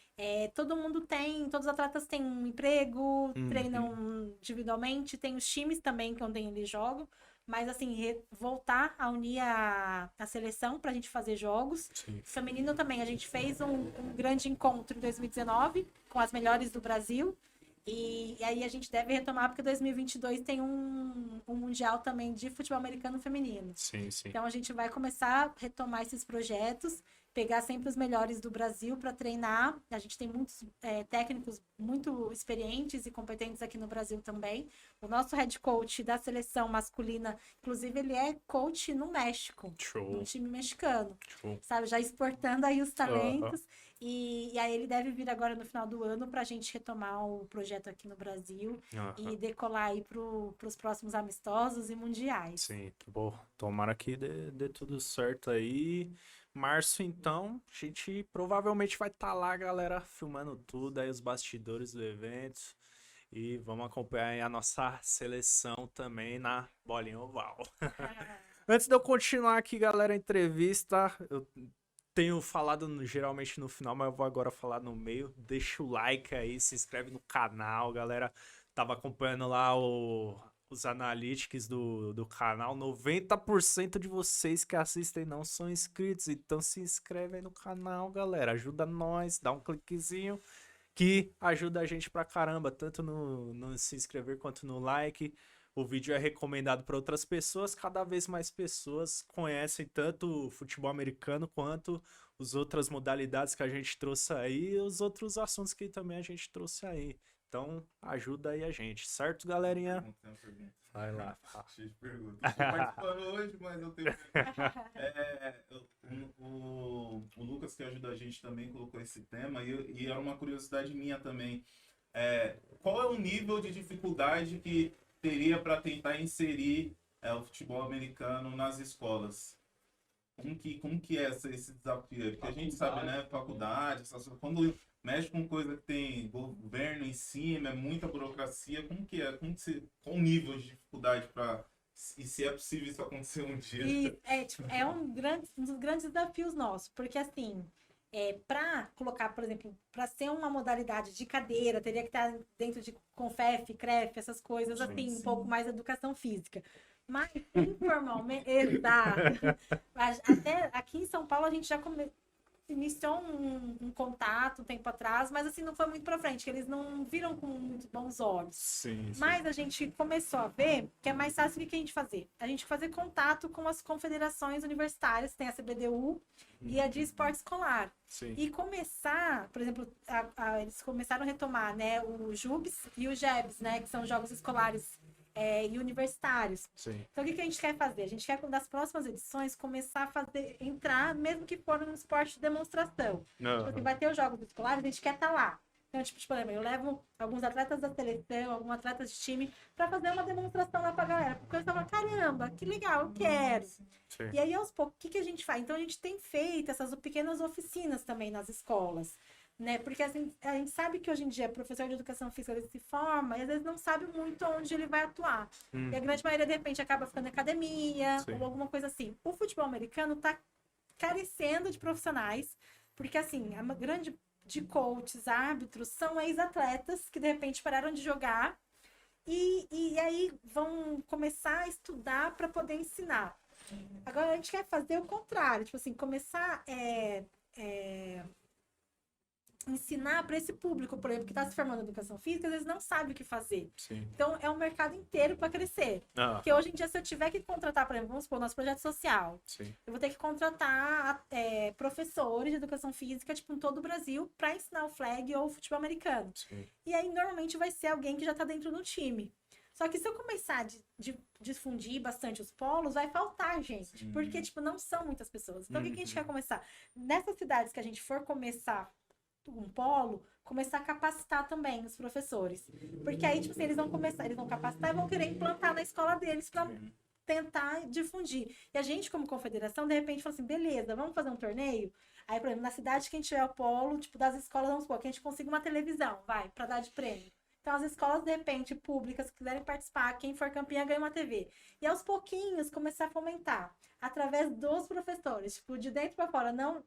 todo mundo todos os atletas têm um emprego, Uhum. treinam individualmente, tem os times também que onde eles jogam. Mas assim, voltar a unir a seleção para a gente fazer jogos. Sim. Feminino também, a gente fez um grande encontro em 2019 com as melhores do Brasil. E aí a gente deve retomar, porque 2022 tem um Mundial também de futebol americano feminino. Sim, sim. Então a gente vai começar a retomar esses projetos, pegar sempre os melhores do Brasil para treinar. A gente tem muitos técnicos muito experientes e competentes aqui no Brasil também. O nosso head coach da seleção masculina, inclusive, ele é coach no México, Show, no time mexicano, show. sabe? Já exportando aí os talentos. E aí ele deve vir agora no final do ano para a gente retomar o projeto aqui no Brasil Aham. e decolar aí para os próximos amistosos e mundiais. Sim, bom, tomara que dê tudo certo aí. Março, então, a gente provavelmente vai estar lá, galera, filmando tudo aí, os bastidores do evento. E vamos acompanhar aí a nossa seleção também na bolinha oval. Antes de eu continuar aqui, galera, a entrevista, eu tenho falado geralmente no final, mas eu vou agora falar no meio. Deixa o like aí, se inscreve no canal, galera. Tava acompanhando lá os analytics do canal. 90% de vocês que assistem não são inscritos, então se inscreve aí no canal, galera. Ajuda nós, dá um cliquezinho que ajuda a gente pra caramba, tanto no se inscrever quanto no like. O vídeo é recomendado para outras pessoas, cada vez mais pessoas conhecem tanto o futebol americano quanto as outras modalidades que a gente trouxe aí e os outros assuntos que também a gente trouxe aí. Então, ajuda aí a gente, certo, galerinha? Não tem uma pergunta. Vai lá. Cheio de perguntas. Tô participando hoje, mas eu tenho. O Lucas, que ajuda a gente também, colocou esse tema, e é uma curiosidade minha também. Qual é o nível de dificuldade que teria para tentar inserir o futebol americano nas escolas? Como que é esse desafio? Porque a gente sabe, né? Faculdade, quando mexe com coisa que tem governo em cima, é muita burocracia, como que é? Qual o nível de dificuldade para... E se é possível isso acontecer um dia? E é um dos grandes desafios nossos, porque assim, para colocar, por exemplo, para ser uma modalidade de cadeira, teria que estar dentro de Confef, CREF, essas coisas Sim, assim, sim. um pouco mais educação física. Mas informalmente, exato. Até aqui em São Paulo a gente já iniciou um contato um tempo atrás, mas assim, não foi muito pra frente, que eles não viram com muito bons olhos. Sim, sim. Mas a gente começou a ver que é mais fácil o que a gente fazer. A gente fazer contato com as confederações universitárias, tem a CBDU e a de esporte escolar. Sim. E começar, por exemplo, eles começaram a retomar, né, o JUBs e o JEBs, né, que são jogos escolares e universitários. Sim. Então, o que a gente quer fazer? A gente quer, das próximas edições, começar a fazer, entrar, mesmo que for um esporte de demonstração. Tipo assim, vai ter os jogos escolares, a gente quer estar lá. Então, tipo, por exemplo, eu levo alguns atletas da seleção, alguns atletas de time, para fazer uma demonstração lá pra galera. Porque eu falo, caramba, que legal, eu quero. Sim. E aí, aos poucos, o que a gente faz? Então, a gente tem feito essas pequenas oficinas também nas escolas. Né? Porque assim, a gente sabe que hoje em dia professor de educação física ele se forma e às vezes não sabe muito onde ele vai atuar. E a grande maioria, de repente, acaba ficando em academia Sim. ou alguma coisa assim. O futebol americano está carecendo de profissionais, porque assim, a grande de coaches, árbitros, são ex-atletas que de repente pararam de jogar e aí vão começar a estudar para poder ensinar. Agora a gente quer fazer o contrário, tipo assim, começar ensinar para esse público, por exemplo, que está se formando em educação física, às vezes não sabe o que fazer. Sim. Então, é um mercado inteiro para crescer. Porque hoje em dia, se eu tiver que contratar, por exemplo, vamos supor, nosso projeto social, Sim. eu vou ter que contratar professores de educação física, tipo, em todo o Brasil, para ensinar o flag ou o futebol americano. Sim. E aí, normalmente, vai ser alguém que já está dentro do time. Só que se eu começar a difundir bastante os polos, vai faltar gente. Sim. Porque, tipo, não são muitas pessoas. Então, o que a gente quer começar? Nessas cidades que a gente for começar um polo, começar a capacitar também os professores. Porque aí, tipo assim, eles vão capacitar e vão querer implantar na escola deles para tentar difundir. E a gente, como confederação, de repente, fala assim, beleza, vamos fazer um torneio? Aí, por exemplo, na cidade que a gente tiver o polo, tipo, das escolas, vamos supor, que a gente consiga uma televisão, para dar de prêmio. Então, as escolas, de repente, públicas, que quiserem participar, quem for campeã ganha uma TV. E aos pouquinhos, começar a fomentar, através dos professores, tipo, de dentro para fora, não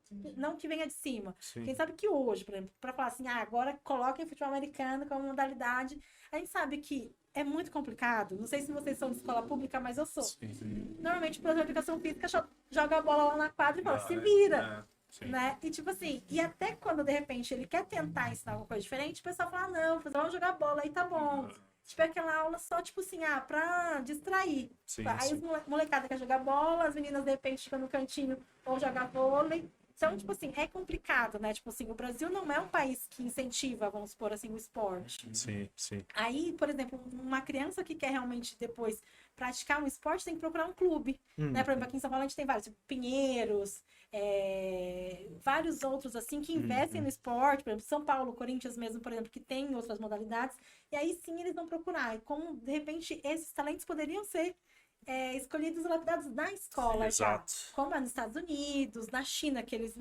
que venha de cima. Sim. Quem sabe que hoje, por exemplo, para falar assim, agora coloquem futebol americano como modalidade, a gente sabe que é muito complicado. Não sei se vocês são de escola pública, mas eu sou. Sim. Normalmente, o professor de educação física joga a bola lá na quadra e fala, se vira. Sim. Né? E tipo assim, e até quando de repente ele quer tentar ensinar alguma coisa diferente, o pessoal fala, não, vamos jogar bola aí, tá bom. Tipo, é aquela aula só, tipo assim, pra distrair. Sim, Aí sim. os molecada quer jogar bola, as meninas de repente ficam no cantinho ou jogar vôlei. Então, tipo assim, é complicado, né? Tipo assim, o Brasil não é um país que incentiva, vamos supor assim, o esporte. Sim, sim. Aí, por exemplo, uma criança que quer realmente depois praticar um esporte tem que procurar um clube. Né? Por exemplo, aqui em São Paulo a gente tem vários, tipo Pinheiros, vários outros assim que investem no esporte, por exemplo, São Paulo, Corinthians mesmo, por exemplo, que tem outras modalidades, e aí sim eles vão procurar. E como, de repente, esses talentos poderiam ser escolhidos e lapidados na escola já. Exato. Como é nos Estados Unidos, na China, que eles,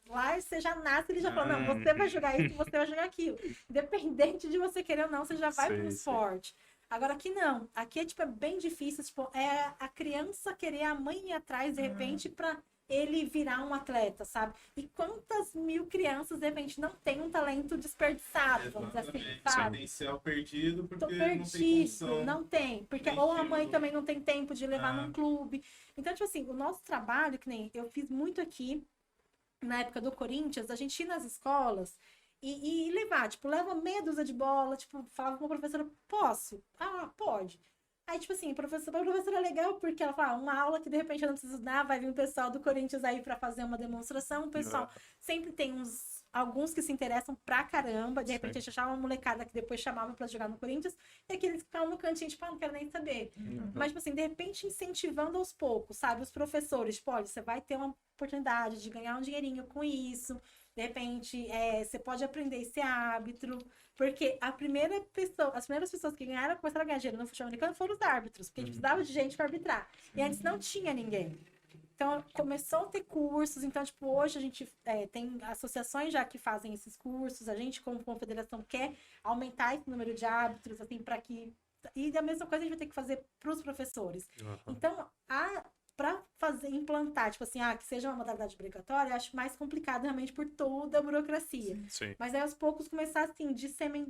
lá você já nasce, ele já fala, não, você vai jogar isso, você vai jogar aquilo. Independente de você querer ou não, você já vai pro esporte. Agora aqui não. Aqui tipo, é bem difícil, tipo, é a criança querer a mãe ir atrás, de repente, pra ele virar um atleta, sabe? E quantas mil crianças, de repente, não tem um talento desperdiçado, vamos dizer assim, sabe? Potencial perdido porque Tô não tem perdido, condição. não tem. Porque ou a mãe também não tem tempo de levar num clube. Então, tipo assim, o nosso trabalho, que nem eu fiz muito aqui, na época do Corinthians, a gente ir nas escolas e levar, tipo, leva meia dúzia de bola, tipo, falava com a professora, posso? Ah, pode. Aí, tipo assim, a professora é legal porque ela fala, uma aula que de repente eu não preciso dar, vai vir o pessoal do Corinthians aí pra fazer uma demonstração, o pessoal sempre tem alguns que se interessam pra caramba, de repente a gente achava uma molecada que depois chamava pra jogar no Corinthians, e aqueles que ficavam no cantinho, tipo, não quero nem saber. Mas, tipo assim, de repente incentivando aos poucos, sabe? Os professores, tipo, olha, você vai ter uma oportunidade de ganhar um dinheirinho com isso, de repente, você pode aprender a ser árbitro, porque as primeiras pessoas que começaram a ganhar dinheiro no futebol americano foram os árbitros, porque a gente precisava de gente para arbitrar. E antes não tinha ninguém. Então, começou a ter cursos. Então, tipo, hoje a gente tem associações já que fazem esses cursos. A gente, como confederação, quer aumentar esse número de árbitros, assim, para que... E a mesma coisa a gente vai ter que fazer para os professores. Então, para implantar, tipo assim, que seja uma modalidade obrigatória, eu acho mais complicado realmente por toda a burocracia. Sim. Mas aí aos poucos começar assim,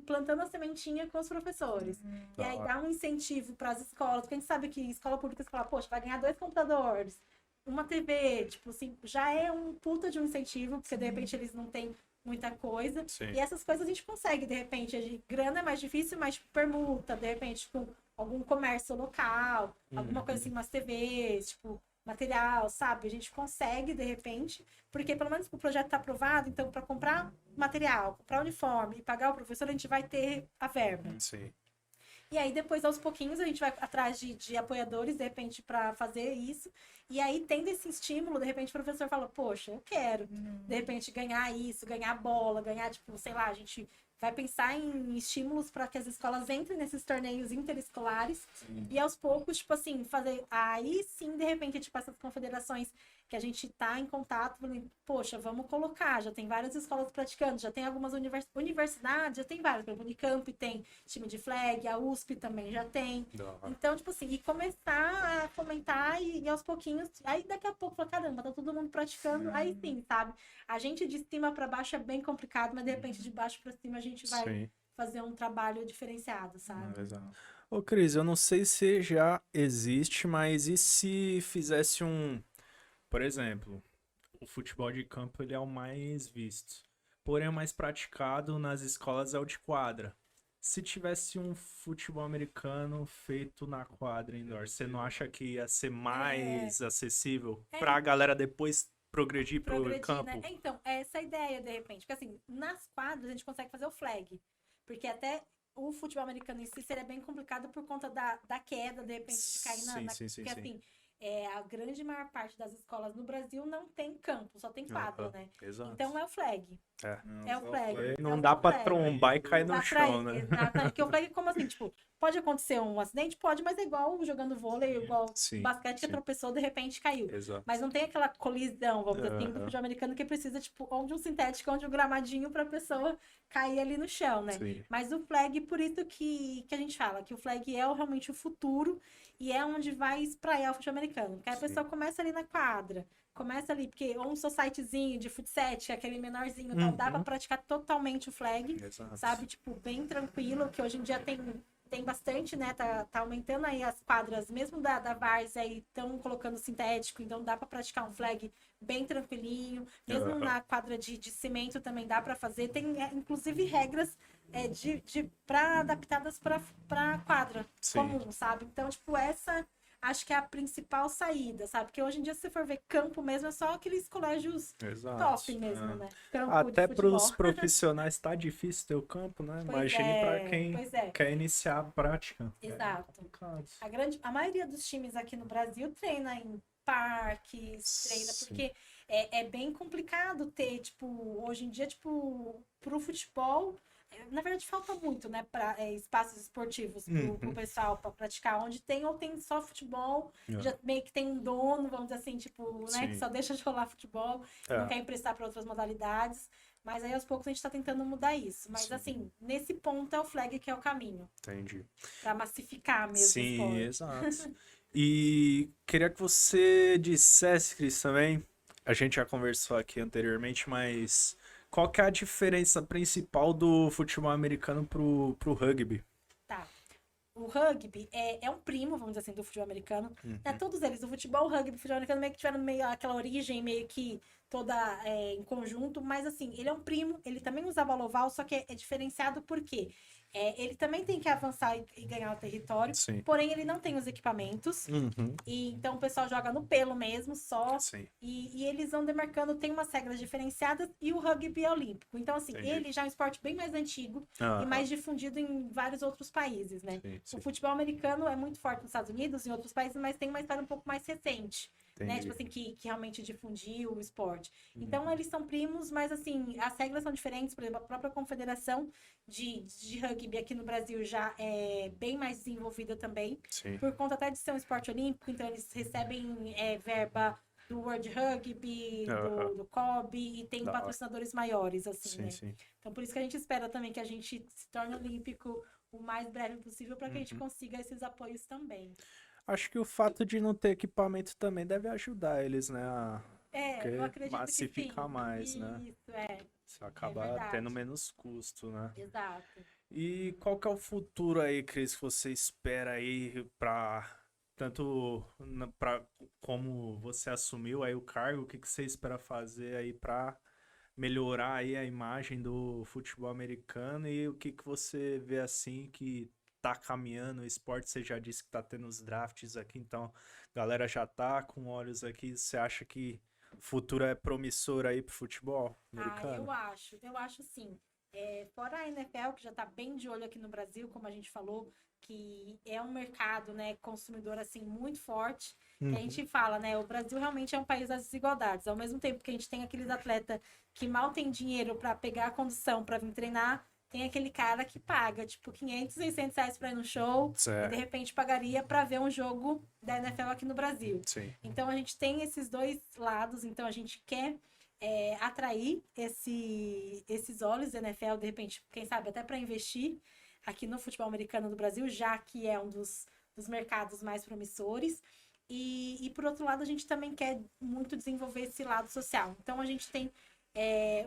plantando a sementinha com os professores. E aí dar um incentivo para as escolas, porque a gente sabe que escola pública você fala, poxa, vai ganhar 2 computadores. uma TV, tipo assim, já é um puta de um incentivo, porque de repente eles não têm muita coisa. Sim. E essas coisas a gente consegue, de repente, grana é mais difícil, mas tipo, permuta, de repente, com algum comércio local, alguma coisa assim, umas TVs, tipo, material, sabe? A gente consegue, de repente, porque pelo menos o projeto está aprovado, então para comprar material, comprar uniforme e pagar o professor, a gente vai ter a verba. Sim. E aí, depois, aos pouquinhos, a gente vai atrás de apoiadores, de repente, para fazer isso. E aí, tendo esse estímulo, de repente, o professor fala, poxa, eu quero, de repente, ganhar isso, ganhar bola, ganhar, tipo, sei lá, a gente vai pensar em estímulos para que as escolas entrem nesses torneios interescolares. E aos poucos, tipo assim, fazer. Aí sim, de repente, tipo, essas confederações que a gente tá em contato, falando, poxa, vamos colocar, já tem várias escolas praticando, já tem algumas universidades, já tem várias, por exemplo, a Unicamp tem time de flag, a USP também já tem. Da hora. Então, tipo assim, e começar a fomentar e aos pouquinhos, aí daqui a pouco, fala, caramba, tá todo mundo praticando, aí sim, sabe? A gente de cima para baixo é bem complicado, mas de repente de baixo para cima a gente vai Sim. fazer um trabalho diferenciado, sabe? Exato. Ô, Cris, eu não sei se já existe, mas e se fizesse um, por exemplo, o futebol de campo ele é o mais visto, porém o mais praticado nas escolas é o de quadra. Se tivesse um futebol americano feito na quadra indoor, você não acha que ia ser mais acessível pra galera depois progredir pro Progredir, campo? né? Então, é essa a ideia, de repente. Porque assim, nas quadras a gente consegue fazer o flag. Porque até o futebol americano em si seria bem complicado por conta da queda, de repente, de cair Sim, sim, sim, porque sim. assim, a grande maior parte das escolas no Brasil não tem campo, só tem quadra, Aham, né? exato. Então é o flag. É o só flag. flag. Não É dá o pra flag. trombar e cair no Dá chão, né? Exatamente. Porque o flag, como assim, tipo, pode acontecer um acidente? Pode, mas é igual jogando vôlei, igual Sim, basquete que sim. tropeçou, de repente caiu. Exato. Mas não tem aquela colisão, vamos dizer assim, do Aham. futebol americano que precisa, tipo, ou de um sintético, ou de um gramadinho pra pessoa cair ali no chão, né? Sim. Mas o flag, por isso que a gente fala, que o flag é realmente o futuro e é onde vai espraiar o futebol americano. Porque aí a Sim. pessoa começa ali na quadra, começa ali, porque ou um societyzinho de futsal, aquele menorzinho e tal, dá pra Uhum. praticar totalmente o flag, Exato. sabe? Tipo, bem tranquilo, que hoje em dia tem bastante, né? Tá aumentando aí as quadras, mesmo da Várzea aí, estão colocando sintético, então dá pra praticar um flag bem tranquilinho. Mesmo Aham. na quadra de cimento também dá pra fazer. Tem, inclusive, regras adaptadas pra quadra Sim. comum, sabe? Então, tipo, essa acho que é a principal saída, sabe? Porque hoje em dia, se você for ver campo mesmo, é só aqueles colégios Exato. top mesmo, né? Campo Até de para os futebol. profissionais tá difícil ter o campo, né? Pois Imagine para é, quem pois é. quer iniciar a prática. Exato. Complicado. A maioria dos times aqui no Brasil treina em parques, treina, Sim. porque é bem complicado ter, tipo, hoje em dia, tipo, pro futebol, na verdade falta muito, né, para espaços esportivos pro pessoal para praticar, onde tem ou tem só futebol, já meio que tem um dono, vamos dizer assim, tipo, né, Sim. que só deixa de rolar futebol, não quer emprestar para outras modalidades. Mas aí aos poucos a gente tá tentando mudar isso. Mas Sim. assim, nesse ponto é o flag que é o caminho. Entendi. Pra massificar mesmo o Sim, esporte. exato. E queria que você dissesse, Cris, também. A gente já conversou aqui anteriormente, mas qual que é a diferença principal do futebol americano pro rugby? Tá. O rugby é um primo, vamos dizer assim, do futebol americano. Né? Todos eles, o futebol, o rugby, o futebol americano meio que tiveram meio aquela origem, meio que toda em conjunto, mas assim, ele é um primo, ele também usa bola oval, só que é diferenciado porque ele também tem que avançar e ganhar o território, Sim. porém ele não tem os equipamentos, e então o pessoal joga no pelo mesmo, só, Sim. e eles vão demarcando, tem umas regras diferenciadas, e o rugby é olímpico. Então, assim, Entendi. ele já é um esporte bem mais antigo e mais difundido em vários outros países, né? Sim, sim. O futebol americano é muito forte nos Estados Unidos, em outros países, mas tem uma história um pouco mais recente. Né? Entendi. Tipo assim, que realmente difundiu o esporte. Então, eles são primos, mas assim, as regras são diferentes. Por exemplo, a própria confederação de rugby aqui no Brasil já é bem mais desenvolvida também. Sim. Por conta até de ser um esporte olímpico, então eles recebem verba do World Rugby, do COB, e tem Da hora. patrocinadores maiores, assim, Sim, né? sim. Então, por isso que a gente espera também que a gente se torne olímpico o mais breve possível para que a gente consiga esses apoios também. Acho que o fato de não ter equipamento também deve ajudar eles, né? Eu Porque acredito que massificar sim. mais, né? Isso, Você acaba verdade. tendo menos custo, né? exato. E qual que é o futuro aí, Cris, que você espera aí pra tanto como você assumiu aí o cargo, o que que você espera fazer aí para melhorar aí a imagem do futebol americano e o que que você vê assim que tá caminhando o esporte? Você já disse que tá tendo os drafts aqui, então a galera já tá com olhos aqui. Você acha que o futuro é promissor aí pro futebol americano? Eu acho sim. Fora a NFL, que já está bem de olho aqui no Brasil, como a gente falou, que é um mercado, né, consumidor assim muito forte, que a gente fala, né, o Brasil realmente é um país das desigualdades. Ao mesmo tempo que a gente tem aqueles atletas que mal têm dinheiro para pegar a condição para vir treinar, tem aquele cara que paga, tipo, 500, 600 reais para ir no show e Certo. de repente pagaria para ver um jogo da NFL aqui no Brasil. Sim. Então a gente tem esses dois lados, então a gente quer atrair esses olhos da NFL, de repente, quem sabe até para investir aqui no futebol americano do Brasil, já que é um dos mercados mais promissores. E por outro lado, a gente também quer muito desenvolver esse lado social. Então, a gente tem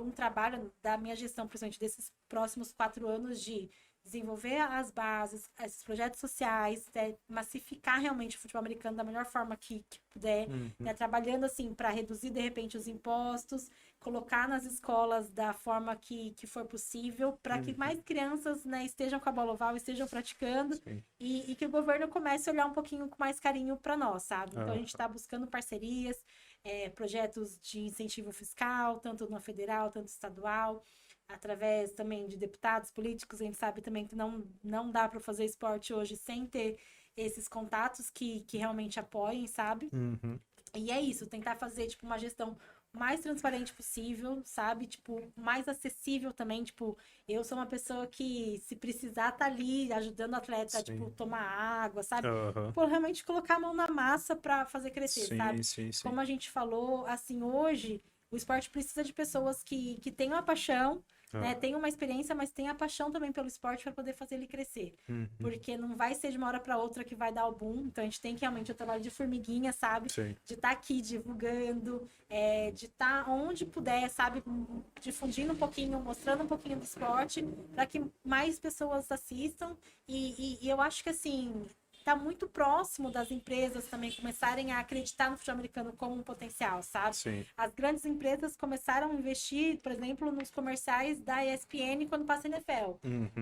um trabalho da minha gestão, principalmente desses próximos 4 anos, de desenvolver as bases, esses projetos sociais, massificar realmente o futebol americano da melhor forma que puder, né, trabalhando assim para reduzir de repente os impostos, colocar nas escolas da forma que for possível, para que mais crianças, né, estejam com a bola oval, estejam praticando e que o governo comece a olhar um pouquinho com mais carinho para nós, sabe? Então a gente está buscando parcerias, projetos de incentivo fiscal, tanto no federal, tanto estadual, através também de deputados políticos. A gente sabe também que não dá para fazer esporte hoje sem ter esses contatos que realmente apoiem, sabe? E é isso, tentar fazer, tipo, uma gestão mais transparente possível, sabe? Tipo, mais acessível também, tipo, eu sou uma pessoa que, se precisar, tá ali ajudando o atleta, tipo, tomar água, sabe? Por realmente colocar a mão na massa para fazer crescer, sabe? Sim. Como a gente falou, assim, hoje o esporte precisa de pessoas que tenham a paixão, né? Tenham uma experiência, mas tenham a paixão também pelo esporte para poder fazer ele crescer. Porque não vai ser de uma hora para outra que vai dar o boom. Então a gente tem que realmente o trabalho de formiguinha, sabe? Sim. De estar aqui divulgando, de estar onde puder, sabe? Difundindo um pouquinho, mostrando um pouquinho do esporte, para que mais pessoas assistam. E eu acho que assim, tá muito próximo das empresas também começarem a acreditar no futebol americano como um potencial, sabe? Sim. As grandes empresas começaram a investir, por exemplo, nos comerciais da ESPN quando passa a NFL.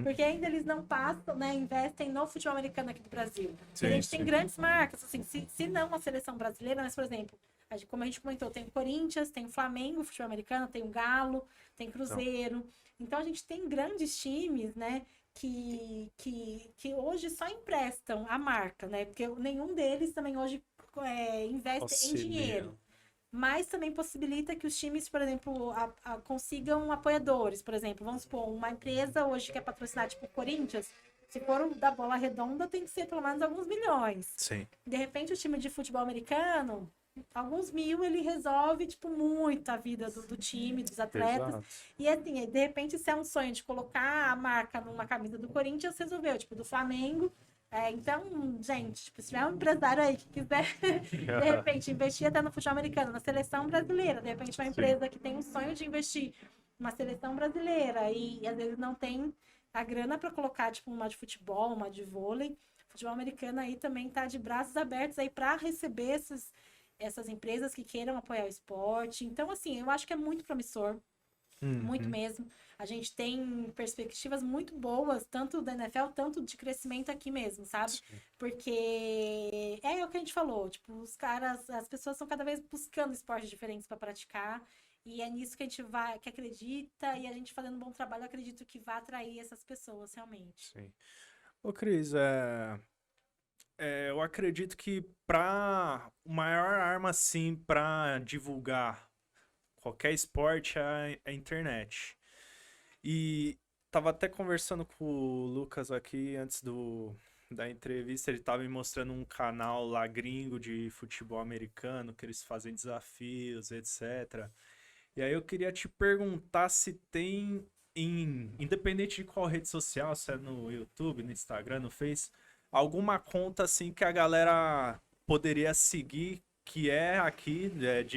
Porque ainda eles não passam, né, investem no futebol americano aqui do Brasil. E a gente tem grandes marcas, assim, se não a seleção brasileira, mas, por exemplo, como a gente comentou, tem o Corinthians, tem o Flamengo, futebol americano, tem o Galo, tem Cruzeiro. Então a gente tem grandes times, né, que hoje só emprestam a marca, né? Porque nenhum deles também hoje investe em dinheiro. Mas também possibilita que os times, por exemplo, consigam apoiadores. Por exemplo, vamos supor, uma empresa hoje que é patrocinar, tipo o Corinthians, se for da bola redonda, tem que ser pelo menos alguns milhões. Sim. De repente, o time de futebol americano, alguns mil, ele resolve, tipo, muito a vida do time, dos atletas. Exato. E assim, de repente, se é um sonho de colocar a marca numa camisa do Corinthians, resolveu, tipo, do Flamengo. Então, gente, tipo, se tiver um empresário aí que quiser, de repente, investir até no futebol americano, na seleção brasileira, de repente, uma empresa que tem um sonho de investir numa seleção brasileira e às vezes não tem a grana para colocar, tipo, uma de futebol, uma de vôlei, o futebol americano aí também tá de braços abertos aí para receber essas empresas que queiram apoiar o esporte. Então, assim, eu acho que é muito promissor, muito mesmo. A gente tem perspectivas muito boas, tanto da NFL, tanto de crescimento aqui mesmo, sabe? Sim. Porque é o que a gente falou, tipo, as pessoas estão cada vez buscando esportes diferentes para praticar, e é nisso que a gente que acredita, e a gente fazendo um bom trabalho, eu acredito que vai atrair essas pessoas, realmente. Sim. Ô, Cris, eu acredito que a maior arma, assim, para divulgar qualquer esporte é a internet. E tava até conversando com o Lucas aqui antes da entrevista, ele tava me mostrando um canal lá gringo de futebol americano, que eles fazem desafios, etc. E aí eu queria te perguntar se tem, independente de qual rede social, se é no YouTube, no Instagram, no Face, alguma conta assim que a galera poderia seguir, que é aqui,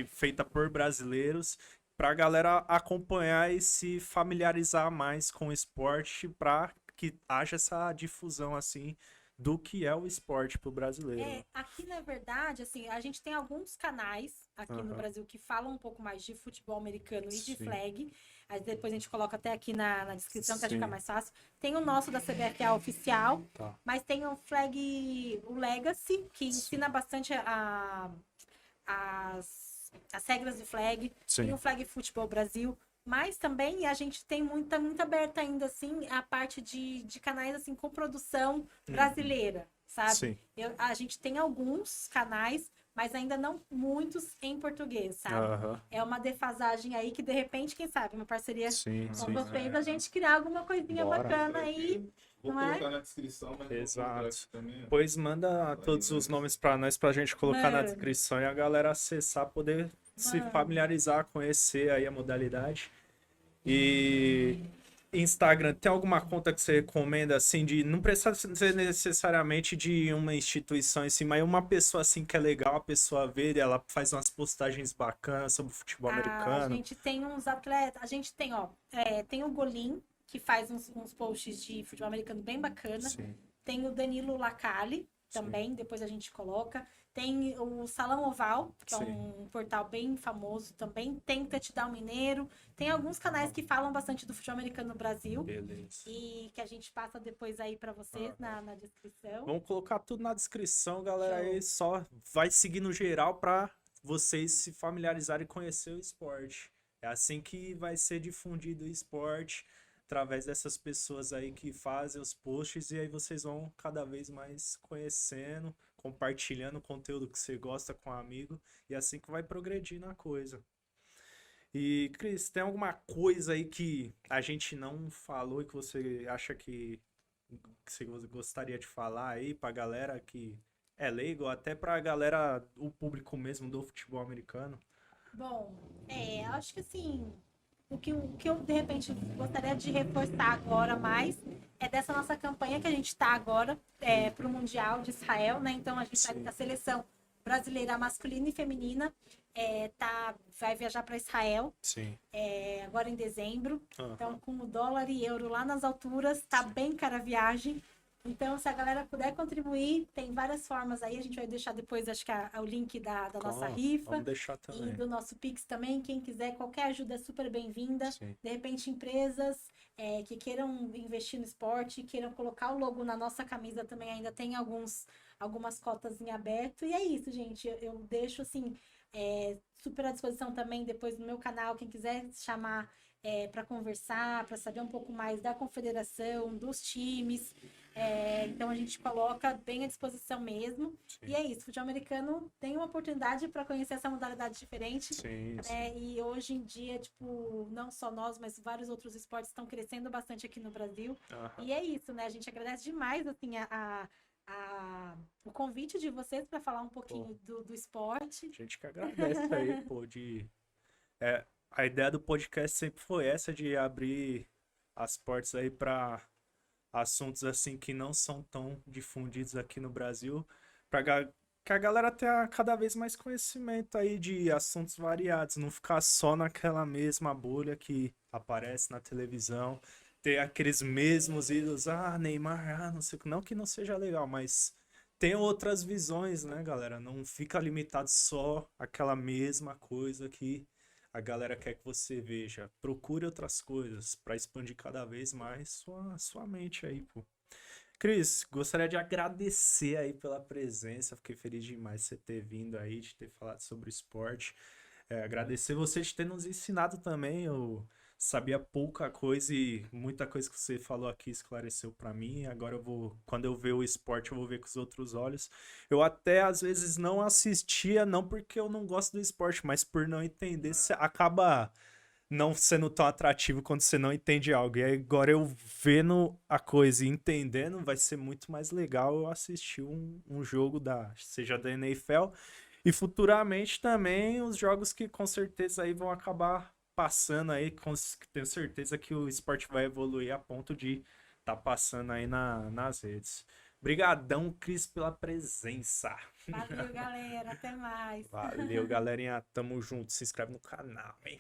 feita por brasileiros, pra galera acompanhar e se familiarizar mais com o esporte, pra que haja essa difusão assim do que é o esporte pro brasileiro. Aqui, na verdade, assim, a gente tem alguns canais aqui no Aham. Brasil que falam um pouco mais de futebol americano e de Sim. flag. Aí depois a gente coloca até aqui na descrição, que acho que Sim. fica mais fácil. Tem o nosso da CBFA oficial, Tá. mas tem o Legacy, que ensina bastante as regras do flag. Sim. Tem o Flag Futebol Brasil. Mas também a gente tem muito aberta ainda, assim, a parte de canais, assim, com produção brasileira, sabe? Sim. A gente tem alguns canais, mas ainda não muitos em português, sabe? Aham. É uma defasagem aí que, de repente, quem sabe, uma parceria Sim, com sim. vocês, a gente criar alguma coisinha Bora. bacana aí. Vou Não é? colocar na descrição, mas Exato. vou colocar aqui também. Ó. Pois manda todos os nomes pra nós, pra gente colocar na Mano. descrição e a galera acessar, poder se Mano. familiarizar, conhecer aí a modalidade. E Instagram, tem alguma conta que você recomenda, assim, de não precisa ser necessariamente de uma instituição em si, mas uma pessoa, assim, que é legal a pessoa ver, ela faz umas postagens bacanas sobre o futebol A americano. gente tem uns atletas, a gente tem, ó, tem o Golim, que faz uns posts de futebol americano bem bacana. Sim. Tem o Danilo Lacalle também, depois a gente coloca. Tem o Salão Oval, que é Sim. um portal bem famoso também. Tem o Touchdown Mineiro. Tem alguns canais que falam bastante do futebol americano no Brasil. Beleza. E que a gente passa depois aí pra vocês na descrição. Vamos colocar tudo na descrição, galera. Show. Aí só vai seguir no geral pra vocês se familiarizarem e conhecer o esporte. É assim que vai ser difundido o esporte, através dessas pessoas aí que fazem os posts, e aí vocês vão cada vez mais conhecendo, compartilhando o conteúdo que você gosta com um amigo, e assim que vai progredindo a coisa. E, Cris, tem alguma coisa aí que a gente não falou e que você acha que você gostaria de falar aí pra galera que é leigo, até pra galera, o público mesmo do futebol americano? Bom, acho que assim, o que eu de repente gostaria de reforçar agora mais é dessa nossa campanha que a gente está agora para o Mundial de Israel, né? Então a gente Sim. a seleção brasileira masculina e feminina vai viajar para Israel Sim. agora em dezembro. Aham. Então, com o dólar e euro lá nas alturas, tá bem cara a viagem. Então, se a galera puder contribuir, tem várias formas aí. A gente vai deixar depois, acho que o link da nossa rifa. Vamos deixar E também. do nosso Pix também. Quem quiser, qualquer ajuda é super bem-vinda. Sim. De repente, empresas que queiram investir no esporte, queiram colocar o logo na nossa camisa também, ainda tem algumas cotas em aberto. E é isso, gente. Eu deixo, assim, super à disposição também depois no meu canal. Quem quiser chamar para conversar, para saber um pouco mais da confederação, dos times. Então a gente coloca bem à disposição mesmo. Sim. E é isso, o futebol americano tem uma oportunidade para conhecer essa modalidade diferente. Sim, Né? E hoje em dia, tipo, não só nós, mas vários outros esportes estão crescendo bastante aqui no Brasil. Aham. E é isso, né? A gente agradece demais assim, o convite de vocês para falar um pouquinho do esporte. A gente que agradece aí, pô, a ideia do podcast sempre foi essa, de abrir as portas aí pra assuntos assim que não são tão difundidos aqui no Brasil, que a galera tenha cada vez mais conhecimento aí de assuntos variados, não ficar só naquela mesma bolha que aparece na televisão, ter aqueles mesmos ídolos, Neymar, não sei o que, não que não seja legal, mas tem outras visões, né, galera? Não fica limitado só àquela mesma coisa que a galera quer que você veja. Procure outras coisas para expandir cada vez mais sua mente aí, pô. Cris, gostaria de agradecer aí pela presença. Fiquei feliz demais de você ter vindo aí, de ter falado sobre esporte. Agradecer você de ter nos ensinado também. Eu sabia pouca coisa e muita coisa que você falou aqui esclareceu pra mim. Agora quando eu ver o esporte, eu vou ver com os outros olhos. Eu até às vezes não assistia, não porque eu não gosto do esporte, mas por não entender, você acaba não sendo tão atrativo quando você não entende algo. E aí, agora eu vendo a coisa e entendendo, vai ser muito mais legal eu assistir um jogo seja da NFL e futuramente também os jogos que com certeza aí vão acabar passando aí, tenho certeza que o esporte vai evoluir a ponto de tá passando aí nas redes. Obrigadão, Cris, pela presença. Valeu, galera. Até mais. Valeu, galerinha. Tamo junto. Se inscreve no canal, hein?